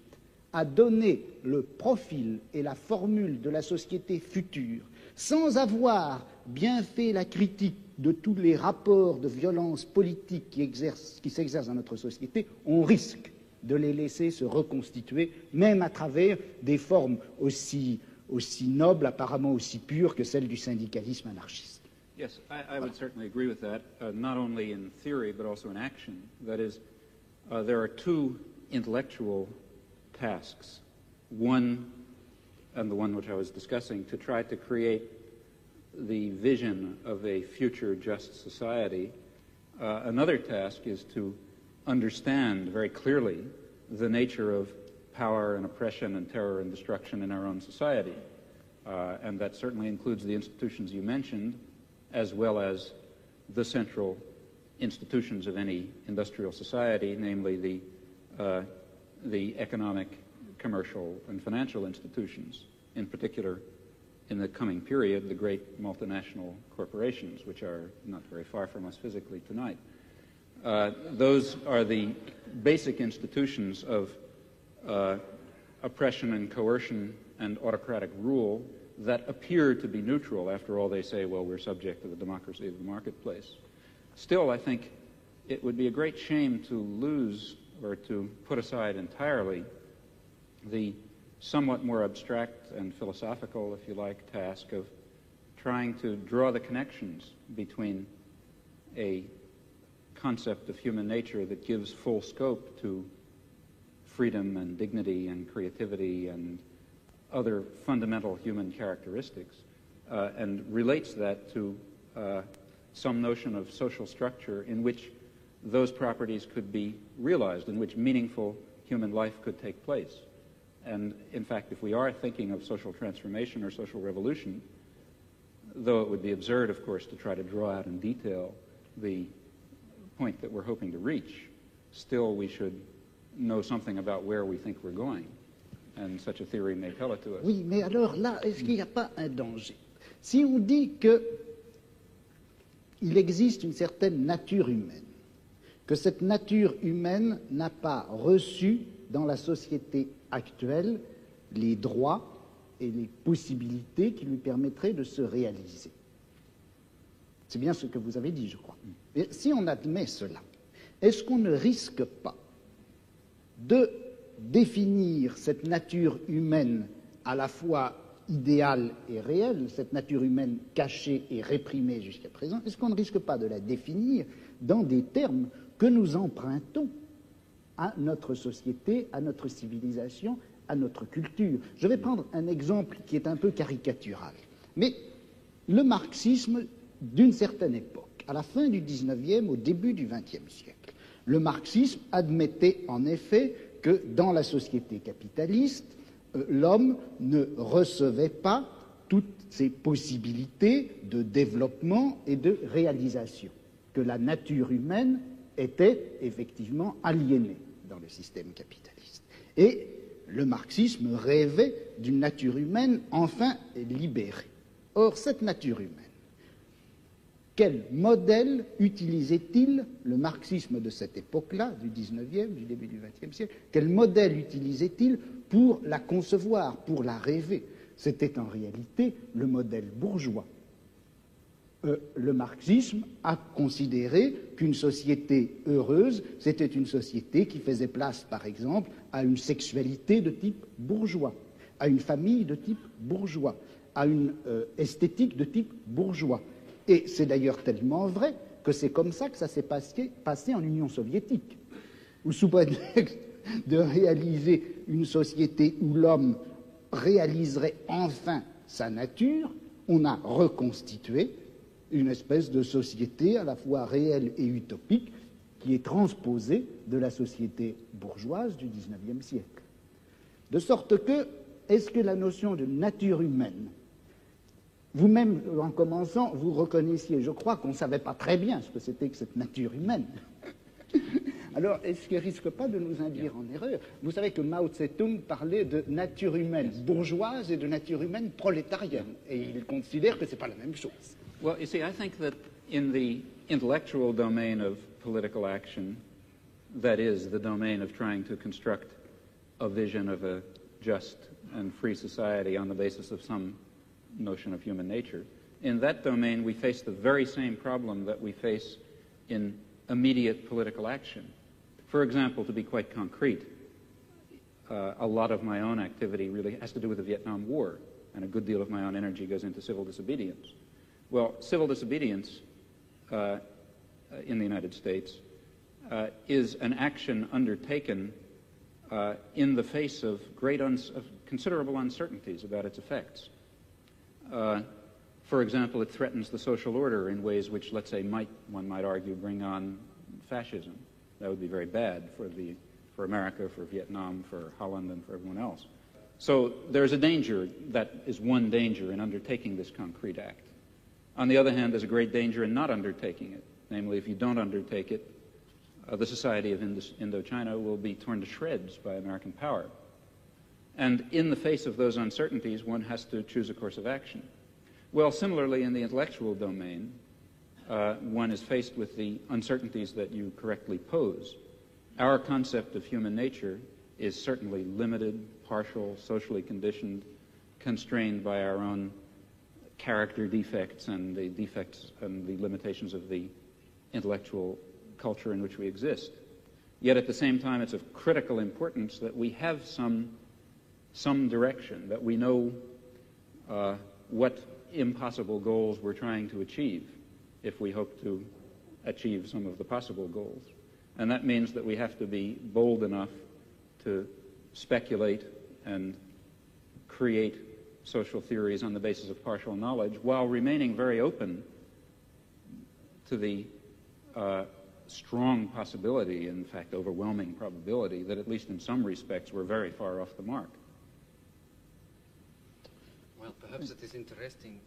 à donner le profil et la formule de la société future, sans avoir bien fait la critique de tous les rapports de violence politique qui s'exercent dans notre société, on risque de les laisser se reconstituer, même à travers des formes aussi nobles, apparemment aussi pures que celles du syndicalisme anarchiste. Yes, I would certainly agree with that, not only in theory but also in action. That is, there are two intellectual tasks. One, and the one which I was discussing, to try to create the vision of a future just society. Another task is to understand very clearly the nature of power and oppression and terror and destruction in our own society. And that certainly includes the institutions you mentioned, as well as the central institutions of any industrial society, namely the economic, commercial, and financial institutions, in particular, in the coming period, the great multinational corporations, which are not very far from us physically tonight. Those are the basic institutions of oppression and coercion and autocratic rule that appear to be neutral. After all, they say, well, we're subject to the democracy of the marketplace. Still, I think it would be a great shame to lose or to put aside entirely the somewhat more abstract and philosophical, if you like, task of trying to draw the connections between a concept of human nature that gives full scope to freedom and dignity and creativity and other fundamental human characteristics, and relates that to some notion of social structure in which those properties could be realized, in which meaningful human life could take place. And in fact, if we are thinking of social transformation or social revolution, though it would be absurd, of course, to try to draw out in detail the point that we're hoping to reach, still we should know something about where we think we're going. And such a theory may tell it to us. Oui, mais alors là, est-ce qu'il n'y a pas un danger? Si on dit qu'il existe une certaine nature humaine, que cette nature humaine n'a pas reçu dans la société actuelle les droits et les possibilités qui lui permettraient de se réaliser. C'est bien ce que vous avez dit, je crois. Et si on admet cela, est-ce qu'on ne risque pas de définir cette nature humaine à la fois idéale et réelle, cette nature humaine cachée et réprimée jusqu'à présent, est-ce qu'on ne risque pas de la définir dans des termes que nous empruntons à notre société, à notre civilisation, à notre culture? Je vais prendre un exemple qui est un peu caricatural, mais le marxisme d'une certaine époque, à la fin du XIXe, au début du XXe siècle, le marxisme admettait en effet que dans la société capitaliste, l'homme ne recevait pas toutes ses possibilités de développement et de réalisation, que la nature humaine était effectivement aliénée dans le système capitaliste. Et le marxisme rêvait d'une nature humaine enfin libérée. Or, cette nature humaine, quel modèle utilisait-il le marxisme de cette époque-là, du XIXe, du début du XXe siècle, quel modèle utilisait-il pour la concevoir, pour la rêver? C'était en réalité le modèle bourgeois. Le marxisme a considéré qu'une société heureuse, c'était une société qui faisait place, par exemple, à une sexualité de type bourgeois, à une famille de type bourgeois, à une esthétique de type bourgeois. Et c'est d'ailleurs tellement vrai que c'est comme ça que ça s'est passé en Union soviétique, où sous prétexte de réaliser une société où l'homme réaliserait enfin sa nature, on a reconstitué une espèce de société à la fois réelle et utopique qui est transposée de la société bourgeoise du XIXe siècle. De sorte que, est-ce que la notion de nature humaine, vous-même, en commençant, vous reconnaissiez, je crois qu'on ne savait pas très bien ce que c'était que cette nature humaine. Alors, est-ce qu'il ne risque pas de nous induire en erreur? Vous savez que Mao Tse-tung parlait de nature humaine bourgeoise et de nature humaine prolétarienne, et il considère que ce n'est pas la même chose. Well, you see, I think that in the intellectual domain of political action, that is, the domain of trying to construct a vision of a just and free society on the basis of some notion of human nature, in that domain we face the very same problem that we face in immediate political action. For example, to be quite concrete, a lot of my own activity really has to do with the Vietnam War, and a good deal of my own energy goes into civil disobedience. Well, civil disobedience in the United States is an action undertaken in the face of considerable uncertainties about its effects. For example, it threatens the social order in ways which, let's say, one might argue, bring on fascism. That would be very bad for America, for Vietnam, for Holland, and for everyone else. So there's a danger, that is one danger in undertaking this concrete act. On the other hand, there's a great danger in not undertaking it. Namely, if you don't undertake it, the society of Indochina will be torn to shreds by American power. And in the face of those uncertainties, one has to choose a course of action. Well, similarly, in the intellectual domain, one is faced with the uncertainties that you correctly pose. Our concept of human nature is certainly limited, partial, socially conditioned, constrained by our own character defects and the limitations of the intellectual culture in which we exist. Yet at the same time, it's of critical importance that we have some direction, that we know what impossible goals we're trying to achieve if we hope to achieve some of the possible goals. And that means that we have to be bold enough to speculate and create social theories on the basis of partial knowledge while remaining very open to the strong possibility, in fact overwhelming probability, that at least in some respects we're very far off the mark. Well, perhaps it is interesting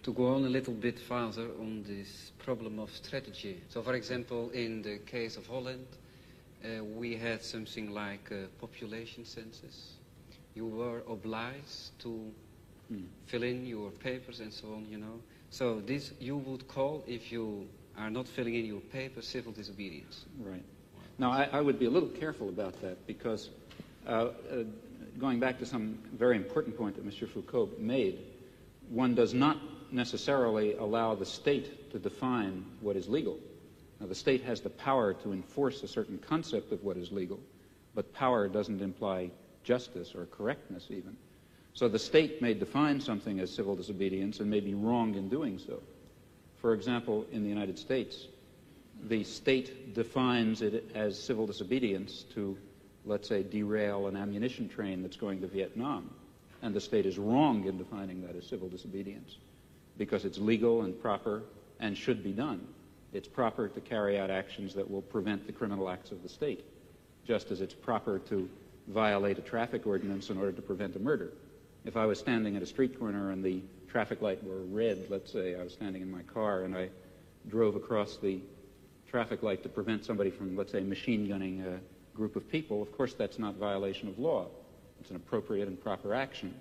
to go on a little bit further on this problem of strategy. So, for example, in the case of Holland, we had something like a population census. You were obliged to fill in your papers and so on, you know. So this you would call, if you are not filling in your papers, civil disobedience. Right. Now, I would be a little careful about that because going back to some very important point that Mr. Foucault made, one does not necessarily allow the state to define what is legal. Now, the state has the power to enforce a certain concept of what is legal, but power doesn't imply justice or correctness even. So the state may define something as civil disobedience and may be wrong in doing so. For example, in the United States, the state defines it as civil disobedience to, let's say, derail an ammunition train that's going to Vietnam. And the state is wrong in defining that as civil disobedience because it's legal and proper and should be done. It's proper to carry out actions that will prevent the criminal acts of the state, just as it's proper to violate a traffic ordinance in order to prevent a murder. If I was standing at a street corner and the traffic light were red, let's say I was standing in my car and I drove across the traffic light to prevent somebody from, let's say, machine gunning a group of people, of course that's not violation of law. It's an appropriate and proper action.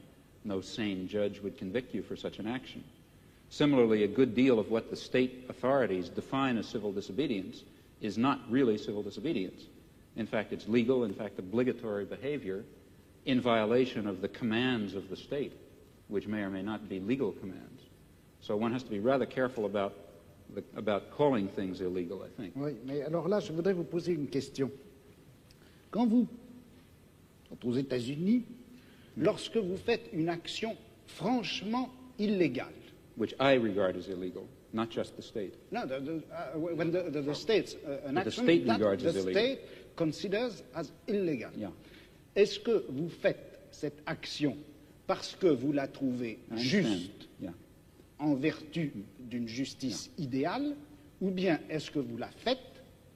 No sane judge would convict you for such an action. Similarly, a good deal of what the state authorities define as civil disobedience is not really civil disobedience. In fact, it's legal, in fact, obligatory behavior in violation of the commands of the state, which may or may not be legal commands. So one has to be rather careful about calling things illegal, I think. Oui, mais alors là, je voudrais vous poser une question. Quand aux États-Unis, lorsque vous faites une action franchement illégale, which I regard as illegal, not just the state. No, when the state's an But the action state that regards the as illegal. state considers as illegal. Yeah. Est-ce que vous faites cette action parce que vous la trouvez I understand. juste Yeah. en vertu d'une justice idéale, ou bien est-ce que vous la faites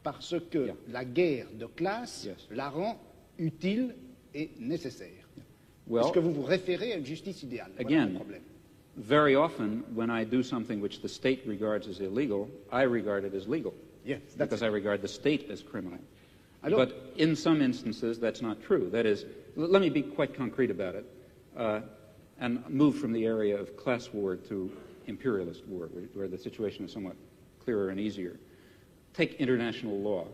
parce que Yeah. la guerre de classe Yes. la rend utile et nécessaire? Well, Est-ce que vous vous référez à une justice idéale? Voilà again, le problème. very often when I do something which the state regards as illegal, I regard it as legal. Yes, that's Because it. I regard the state as criminal. Alors- But in some instances, that's not true. That is, let me be quite concrete about it, and move from the area of class war to imperialist war, where the situation is somewhat clearer and easier. Take international law,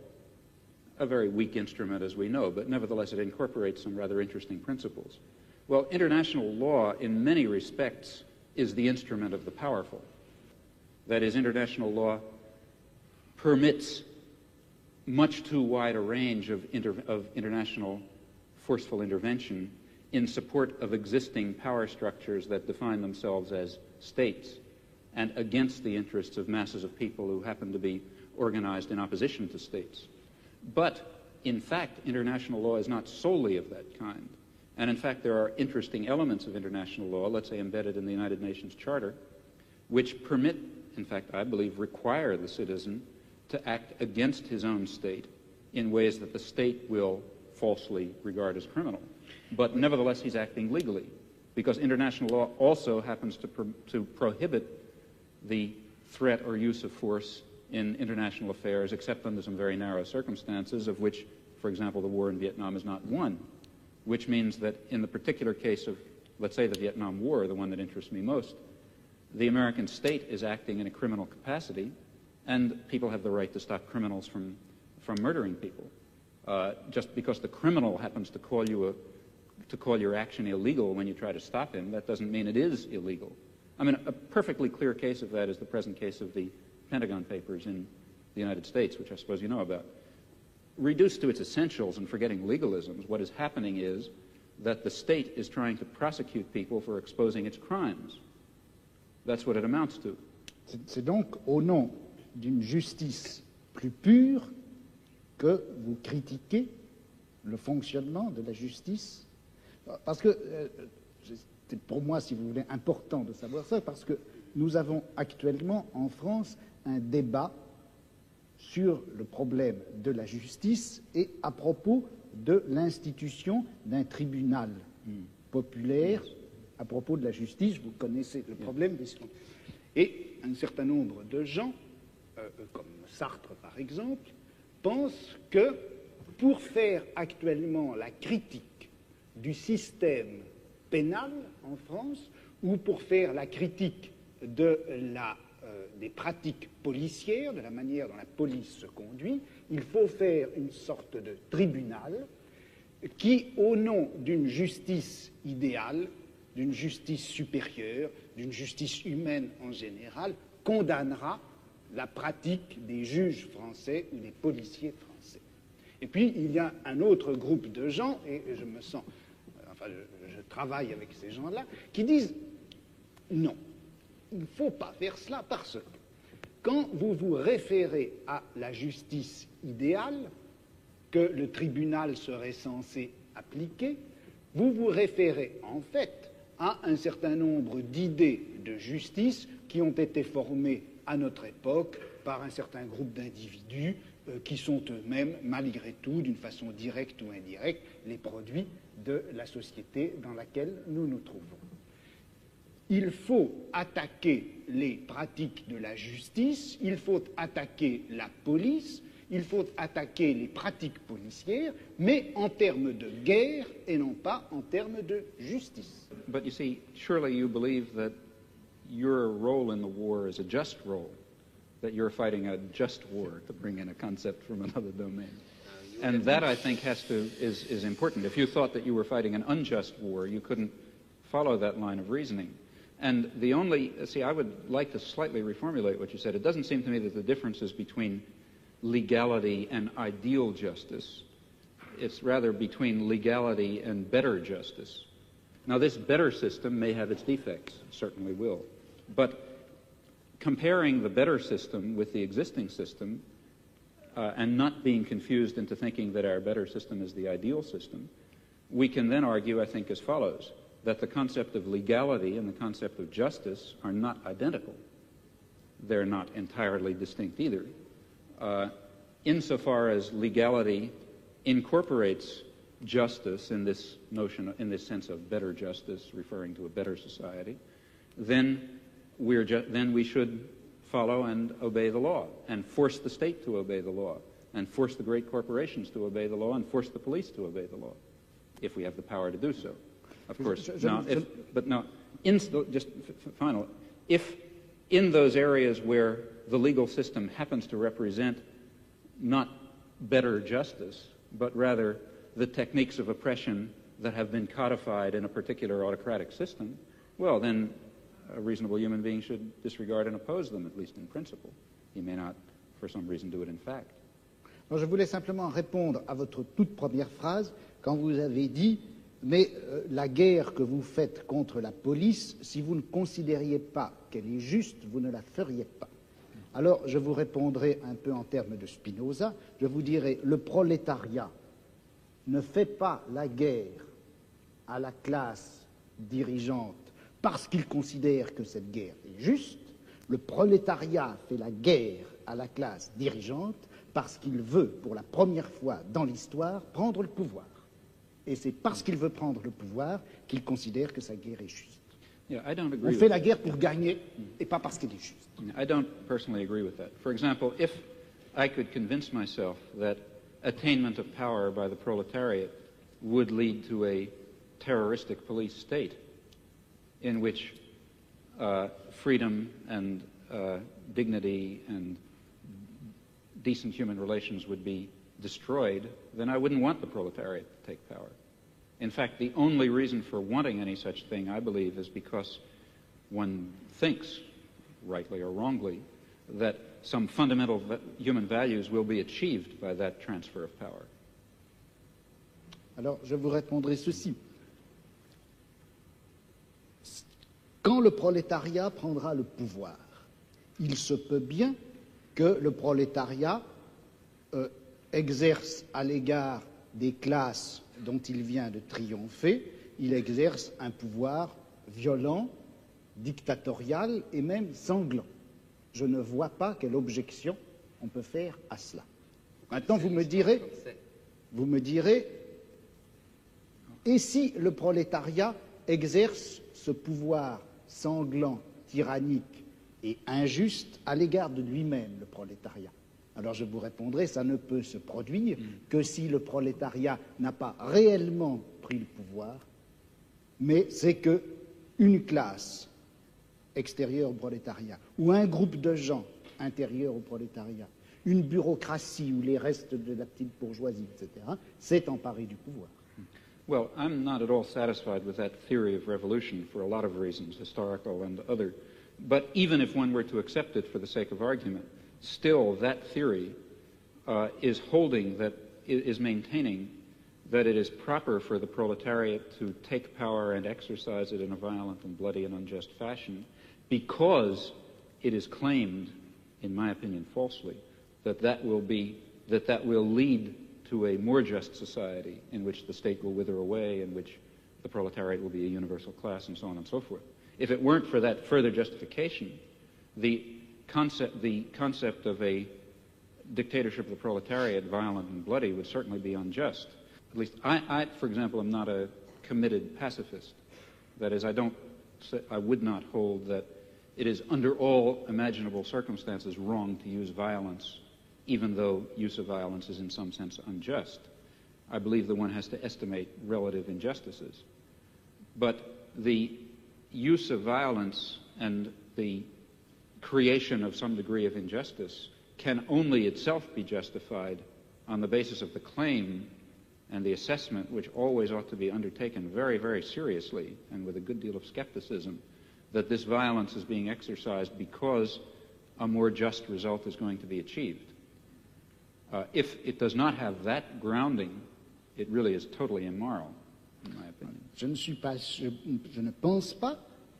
a very weak instrument as we know, but nevertheless it incorporates some rather interesting principles. Well, international law, in many respects, is the instrument of the powerful. That is, international law permits much too wide a range of international forceful intervention in support of existing power structures that define themselves as states and against the interests of masses of people who happen to be organized in opposition to states. But, in fact, international law is not solely of that kind. And, in fact, there are interesting elements of international law, let's say embedded in the United Nations Charter, which permit, in fact, I believe, require the citizen to act against his own state in ways that the state will falsely regard as criminal. But nevertheless, he's acting legally, because international law also happens to prohibit the threat or use of force in international affairs, except under some very narrow circumstances, of which, for example, the war in Vietnam is not one, which means that in the particular case of, let's say, the Vietnam War, the one that interests me most, the American state is acting in a criminal capacity, and people have the right to stop criminals from murdering people. Just because the criminal happens to call your action illegal when you try to stop him, that doesn't mean it is illegal. I mean, a perfectly clear case of that is the present case of the Pentagon Papers in the United States, which I suppose you know about. Reduced to its essentials and forgetting legalisms, what is happening is that the state is trying to prosecute people for exposing its crimes. That's what it amounts to. C'est donc au nom d'une justice plus pure que vous critiquez le fonctionnement de la justice. Parce que c'est pour moi, si vous voulez, important de savoir ça, parce que nous avons actuellement en France un débat sur le problème de la justice et à propos de l'institution d'un tribunal populaire à propos de la justice. Vous connaissez le problème des... Et un certain nombre de gens, comme Sartre par exemple, pensent que pour faire actuellement la critique du système pénal en France, ou pour faire la critique des pratiques policières, de la manière dont la police se conduit, il faut faire une sorte de tribunal qui, au nom d'une justice idéale, d'une justice supérieure, d'une justice humaine en général, condamnera la pratique des juges français ou des policiers français. Et puis, il y a un autre groupe de gens, et je me sens... Enfin, je travaille avec ces gens-là, qui disent non, il ne faut pas faire cela parce que quand vous vous référez à la justice idéale que le tribunal serait censé appliquer, vous vous référez en fait à un certain nombre d'idées de justice qui ont été formées à notre époque par un certain groupe d'individus qui sont eux-mêmes, malgré tout, d'une façon directe ou indirecte, les produits de la société dans laquelle nous nous trouvons. Il faut attaquer les pratiques de la justice, il faut attaquer la police, il faut attaquer les pratiques policières, mais en termes de guerre et non pas en termes de justice. But you see, surely you believe that your role in the war is a just role, that you're fighting a just war, to bring in a concept from another domain. And that, I think, is important. If you thought that you were fighting an unjust war, you couldn't follow that line of reasoning. And I would like to slightly reformulate what you said. It doesn't seem to me that the difference is between legality and ideal justice. It's rather between legality and better justice. Now, this better system may have its defects, certainly will. But comparing the better system with the existing system and not being confused into thinking that our better system is the ideal system, we can then argue, I think, as follows, that the concept of legality and the concept of justice are not identical. They're not entirely distinct either. Insofar as legality incorporates justice in this notion, in this sense of better justice, referring to a better society, then we should follow and obey the law and force the state to obey the law and force the great just final, if in those areas where the legal system happens to represent not better justice, but rather the techniques of oppression that have been codified in a particular autocratic system, well, then a reasonable human being should disregard and oppose them, at least in principle. He may not, for some reason, do it in fact. Alors, je voulais simplement répondre à votre toute première phrase quand vous avez dit « Mais la guerre que vous faites contre la police, si vous ne considériez pas qu'elle est juste, vous ne la feriez pas. » Alors, je vous répondrai un peu en termes de Spinoza. Je vous dirai « Le prolétariat ne fait pas la guerre à la classe dirigeante parce qu'il considère que cette guerre est juste. Le prolétariat fait la guerre à la classe dirigeante parce qu'il veut, pour la première fois dans l'histoire, prendre le pouvoir. Et c'est parce qu'il veut prendre le pouvoir qu'il considère que sa guerre est juste. Yeah, I don't agree On with fait la that. guerre pour gagner et pas parce qu'elle est juste. I don't personally agree with that. For example, if I could convince myself that attainment of power by the proletariat would lead to a terroristic police state in which freedom and dignity and decent human relations would be destroyed, then I wouldn't want the proletariat to take power. In fact, the only reason for wanting any such thing, I believe, is because one thinks, rightly or wrongly, that some fundamental human values will be achieved by that transfer of power. Alors, je vous répondrai ceci. Quand le prolétariat prendra le pouvoir, il se peut bien que le prolétariat exerce à l'égard des classes dont il vient de triompher, il exerce un pouvoir violent, dictatorial et même sanglant. Je ne vois pas quelle objection on peut faire à cela. Maintenant, vous me direz, et si le prolétariat exerce ce pouvoir sanglant, tyrannique et injuste à l'égard de lui-même, le prolétariat? Alors je vous répondrai, ça ne peut se produire que si le prolétariat n'a pas réellement pris le pouvoir, mais c'est qu'une classe extérieure au prolétariat, ou un groupe de gens intérieurs au prolétariat, une bureaucratie ou les restes de la petite bourgeoisie, etc., s'est emparé du pouvoir. Well, I'm not at all satisfied with that theory of revolution for a lot of reasons, historical and other. But even if one were to accept it for the sake of argument, still that theory is maintaining that it is proper for the proletariat to take power and exercise it in a violent and bloody and unjust fashion because it is claimed, in my opinion falsely, that will lead to a more just society in which the state will wither away, in which the proletariat will be a universal class, and so on and so forth. If it weren't for that further justification, the concept of a dictatorship of the proletariat, violent and bloody, would certainly be unjust. At least I, for example, am not a committed pacifist. That is, I would not hold that it is under all imaginable circumstances wrong to use violence, even though use of violence is in some sense unjust. I believe that one has to estimate relative injustices. But the use of violence and the creation of some degree of injustice can only itself be justified on the basis of the claim and the assessment, which always ought to be undertaken very, very seriously and with a good deal of skepticism, that this violence is being exercised because a more just result is going to be achieved. If it does not have that grounding, it really is totally immoral, in my opinion. Je ne pense pas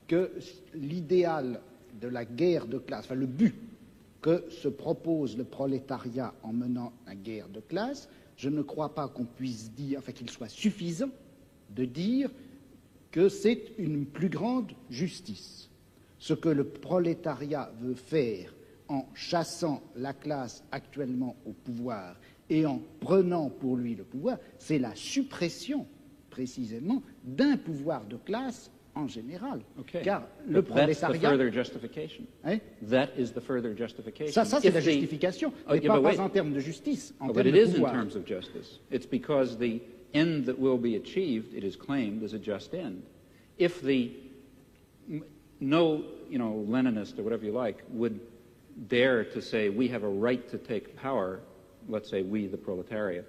que l'idéal de la guerre de classe, enfin le but que se propose le prolétariat en menant la guerre de classe, je ne crois pas qu'on puisse dire, enfin qu'il soit suffisant de dire que c'est une plus grande justice. Ce que le prolétariat veut faire en chassant la classe actuellement au pouvoir et en prenant pour lui le pouvoir, c'est la suppression, précisément, d'un pouvoir de classe en général. Okay. Car le prolétariat... That's the further justification. Hein? That is the further justification. Ça c'est la justification, mais pas en termes de justice, en termes de pouvoir. But it is in terms of justice. It's because the end that will be achieved, it is claimed, is a just end. If no Leninist or whatever you like would dare to say we have a right to take power, let's say we, the proletariat,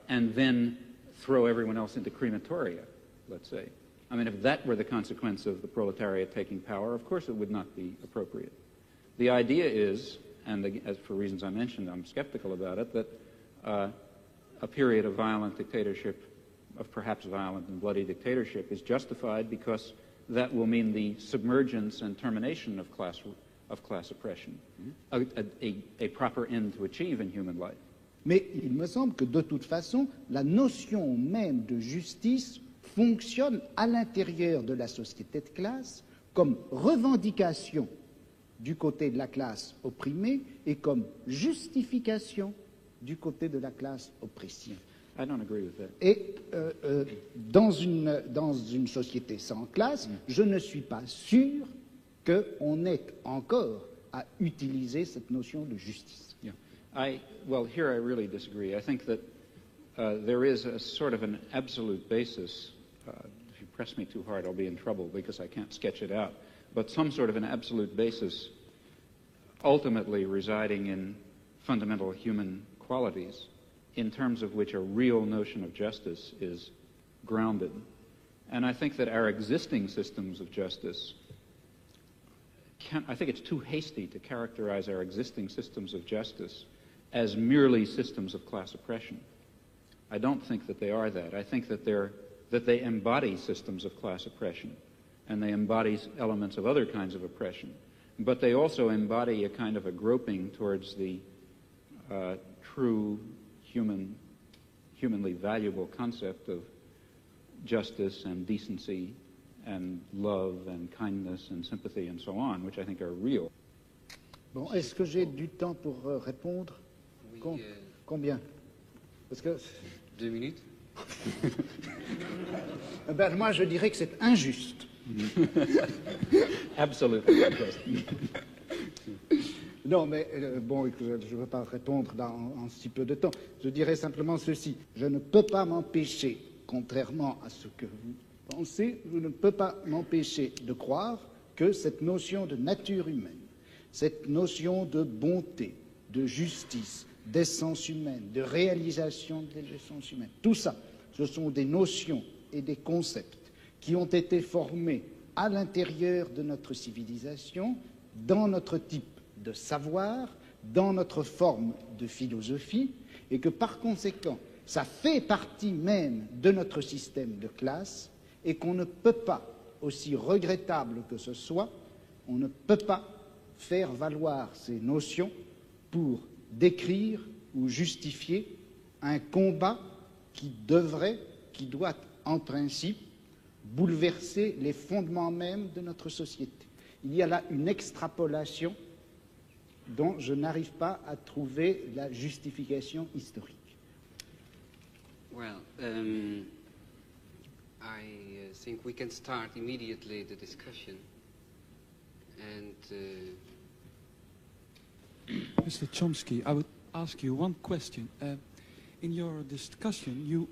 and then throw everyone else into crematoria, let's say. I mean, if that were the consequence of the proletariat taking power, of course it would not be appropriate. The idea is, and as for reasons I mentioned, I'm skeptical about it, that a period of violent dictatorship, of perhaps violent and bloody dictatorship, is justified because that will mean the submergence and termination of class oppression, a proper end to achieve in human life. Mais il me semble que de toute façon, la notion même de justice fonctionne à l'intérieur de la société de classe comme revendication du côté de la classe opprimée et comme justification du côté de la classe oppressée. I don't agree with that. Et dans une société sans classe, je ne suis pas sûr qu'on ait encore à utiliser cette notion de justice. Yeah. Well, here I really disagree. I think that there is a sort of an absolute basis. If you press me too hard, I'll be in trouble because I can't sketch it out. But some sort of an absolute basis ultimately residing in fundamental human qualities in terms of which a real notion of justice is grounded. And I think that our existing systems of justice I think it's too hasty to characterize our existing systems of justice as merely systems of class oppression. I don't think that they are that. I think that they embody systems of class oppression, and they embody elements of other kinds of oppression. But they also embody a kind of a groping towards the true humanly valuable concept of justice and decency and love and kindness and sympathy and so on, which I think are real. Bon, est-ce que j'ai du temps pour répondre? Oui, Combien? Parce que 2 minutes. Ben, moi, je dirais que c'est injuste. Absolutely. Non, mais bon, je ne veux pas répondre en si peu de temps. Je dirais simplement ceci. Je ne peux pas m'empêcher, contrairement à ce que vous pensez, je ne peux pas m'empêcher de croire que cette notion de nature humaine, cette notion de bonté, de justice, d'essence humaine, de réalisation de l'essence humaine, tout ça, ce sont des notions et des concepts qui ont été formés à l'intérieur de notre civilisation, dans notre type de savoir, dans notre forme de philosophie, et que par conséquent, ça fait partie même de notre système de classe, et qu'on ne peut pas, aussi regrettable que ce soit, on ne peut pas faire valoir ces notions pour décrire ou justifier un combat qui doit en principe bouleverser les fondements mêmes de notre société. Il y a là une extrapolation dont je n'arrive pas à trouver la justification historique. Well, I think we can start immediately the discussion. And Mr. Chomsky, I would ask you one question. In your discussion, you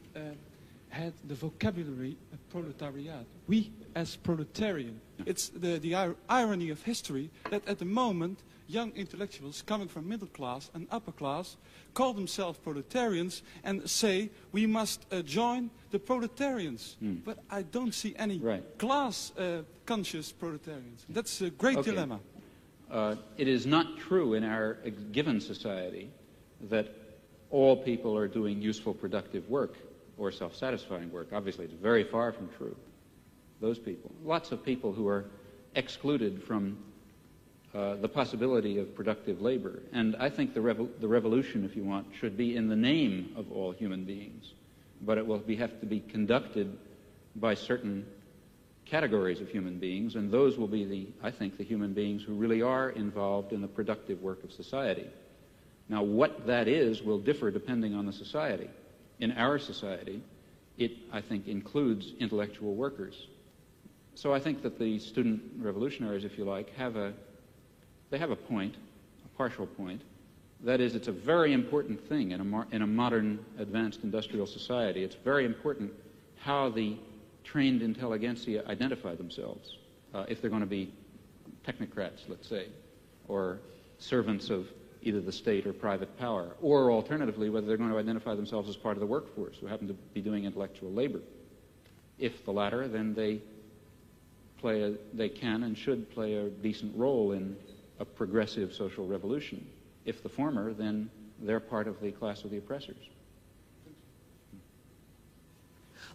had the vocabulary proletariat. We as proletarian. It's the irony of history that at the moment young intellectuals coming from middle class and upper class call themselves proletarians and say we must join the proletarians. But I don't see any class conscious proletarians. That's a great dilemma. It is not true in our given society that all people are doing useful, productive work or self-satisfying work. Obviously, it's very far from true. Those people. Lots of people who are excluded from the possibility of productive labor. And I think the revolution, if you want, should be in the name of all human beings, but it will have to be conducted by certain categories of human beings, and those will be, I think, the human beings who really are involved in the productive work of society. Now, what that is will differ depending on the society. In our society, it, I think, includes intellectual workers. So I think that the student revolutionaries, if you like, have a point, a partial point. That is, it's a very important thing in a modern advanced industrial society. It's very important how the trained intelligentsia identify themselves, if they're going to be technocrats, let's say, or servants of either the state or private power, or alternatively, whether they're going to identify themselves as part of the workforce who happen to be doing intellectual labor. If the latter, then they can and should play a decent role in a progressive social revolution. If the former, then they're part of the class of the oppressors.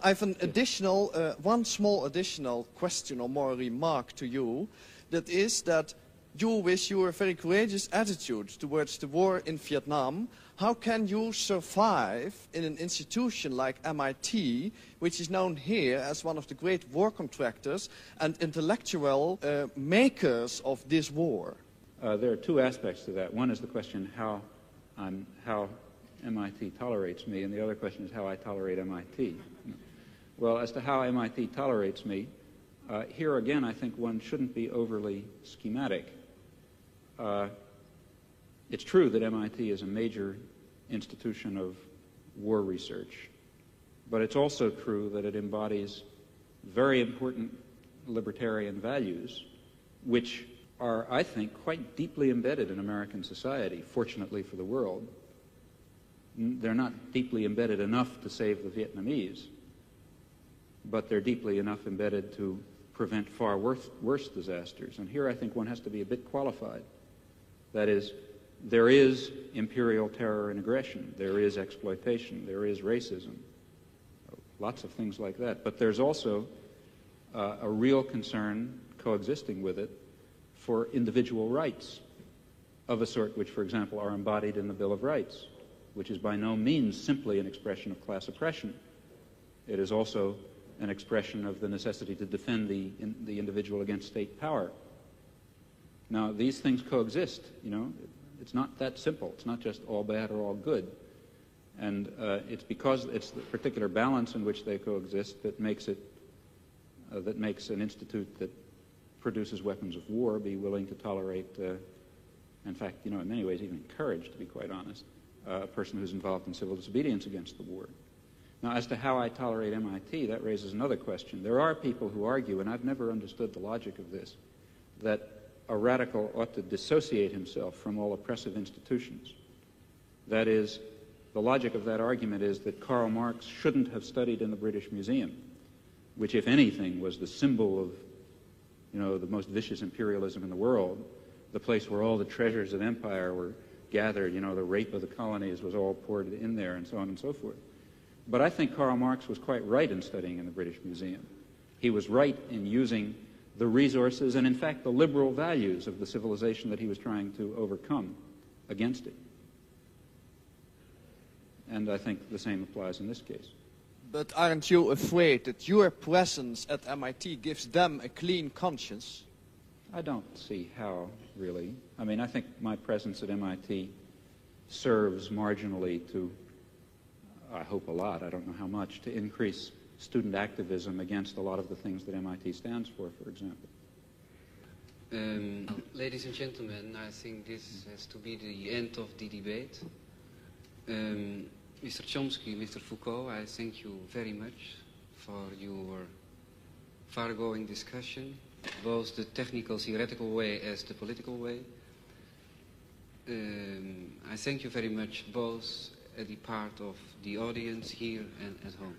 I have an additional, one small additional question or more remark to you. That is that you, with your very courageous attitude towards the war in Vietnam, how can you survive in an institution like MIT, which is known here as one of the great war contractors and intellectual makers of this war? There are two aspects to that. One is the question how MIT tolerates me, and the other question is how I tolerate MIT. Well, as to how MIT tolerates me, here again I think one shouldn't be overly schematic. It's true that MIT is a major institution of war research, but it's also true that it embodies very important libertarian values, which are, I think, quite deeply embedded in American society, fortunately for the world. They're not deeply embedded enough to save the Vietnamese, but they're deeply enough embedded to prevent far worse disasters. And here I think one has to be a bit qualified. That is, there is imperial terror and aggression, there is exploitation, there is racism, lots of things like that. But there's also a real concern coexisting with it for individual rights of a sort which, for example, are embodied in the Bill of Rights, which is by no means simply an expression of class oppression. It is also an expression of the necessity to defend the individual against state power. Now, these things coexist, you know. It's not that simple. It's not just all bad or all good. And it's because it's the particular balance in which they coexist that makes it, that makes an institute that produces weapons of war be willing to tolerate, in fact, you know, in many ways even encouraged, to be quite honest, a person who's involved in civil disobedience against the war. Now, as to how I tolerate MIT, that raises another question. There are people who argue, and I've never understood the logic of this, that a radical ought to dissociate himself from all oppressive institutions. That is, the logic of that argument is that Karl Marx shouldn't have studied in the British Museum, which, if anything, was the symbol of, you know, the most vicious imperialism in the world, the place where all the treasures of empire were gathered, you know, the rape of the colonies was all poured in there, and so on and so forth. But I think Karl Marx was quite right in studying in the British Museum. He was right in using the resources and, in fact, the liberal values of the civilization that he was trying to overcome against it. And I think the same applies in this case. But aren't you afraid that your presence at MIT gives them a clean conscience? I don't see how, really. I mean, I think my presence at MIT serves marginally to, I hope a lot, I don't know how much, to increase student activism against a lot of the things that MIT stands for example. Ladies and gentlemen, I think this has to be the end of the debate. Mr. Chomsky, Mr. Foucault, I thank you very much for your far-going discussion, both the technical theoretical way as the political way. I thank you very much both at the part of the audience here and at home.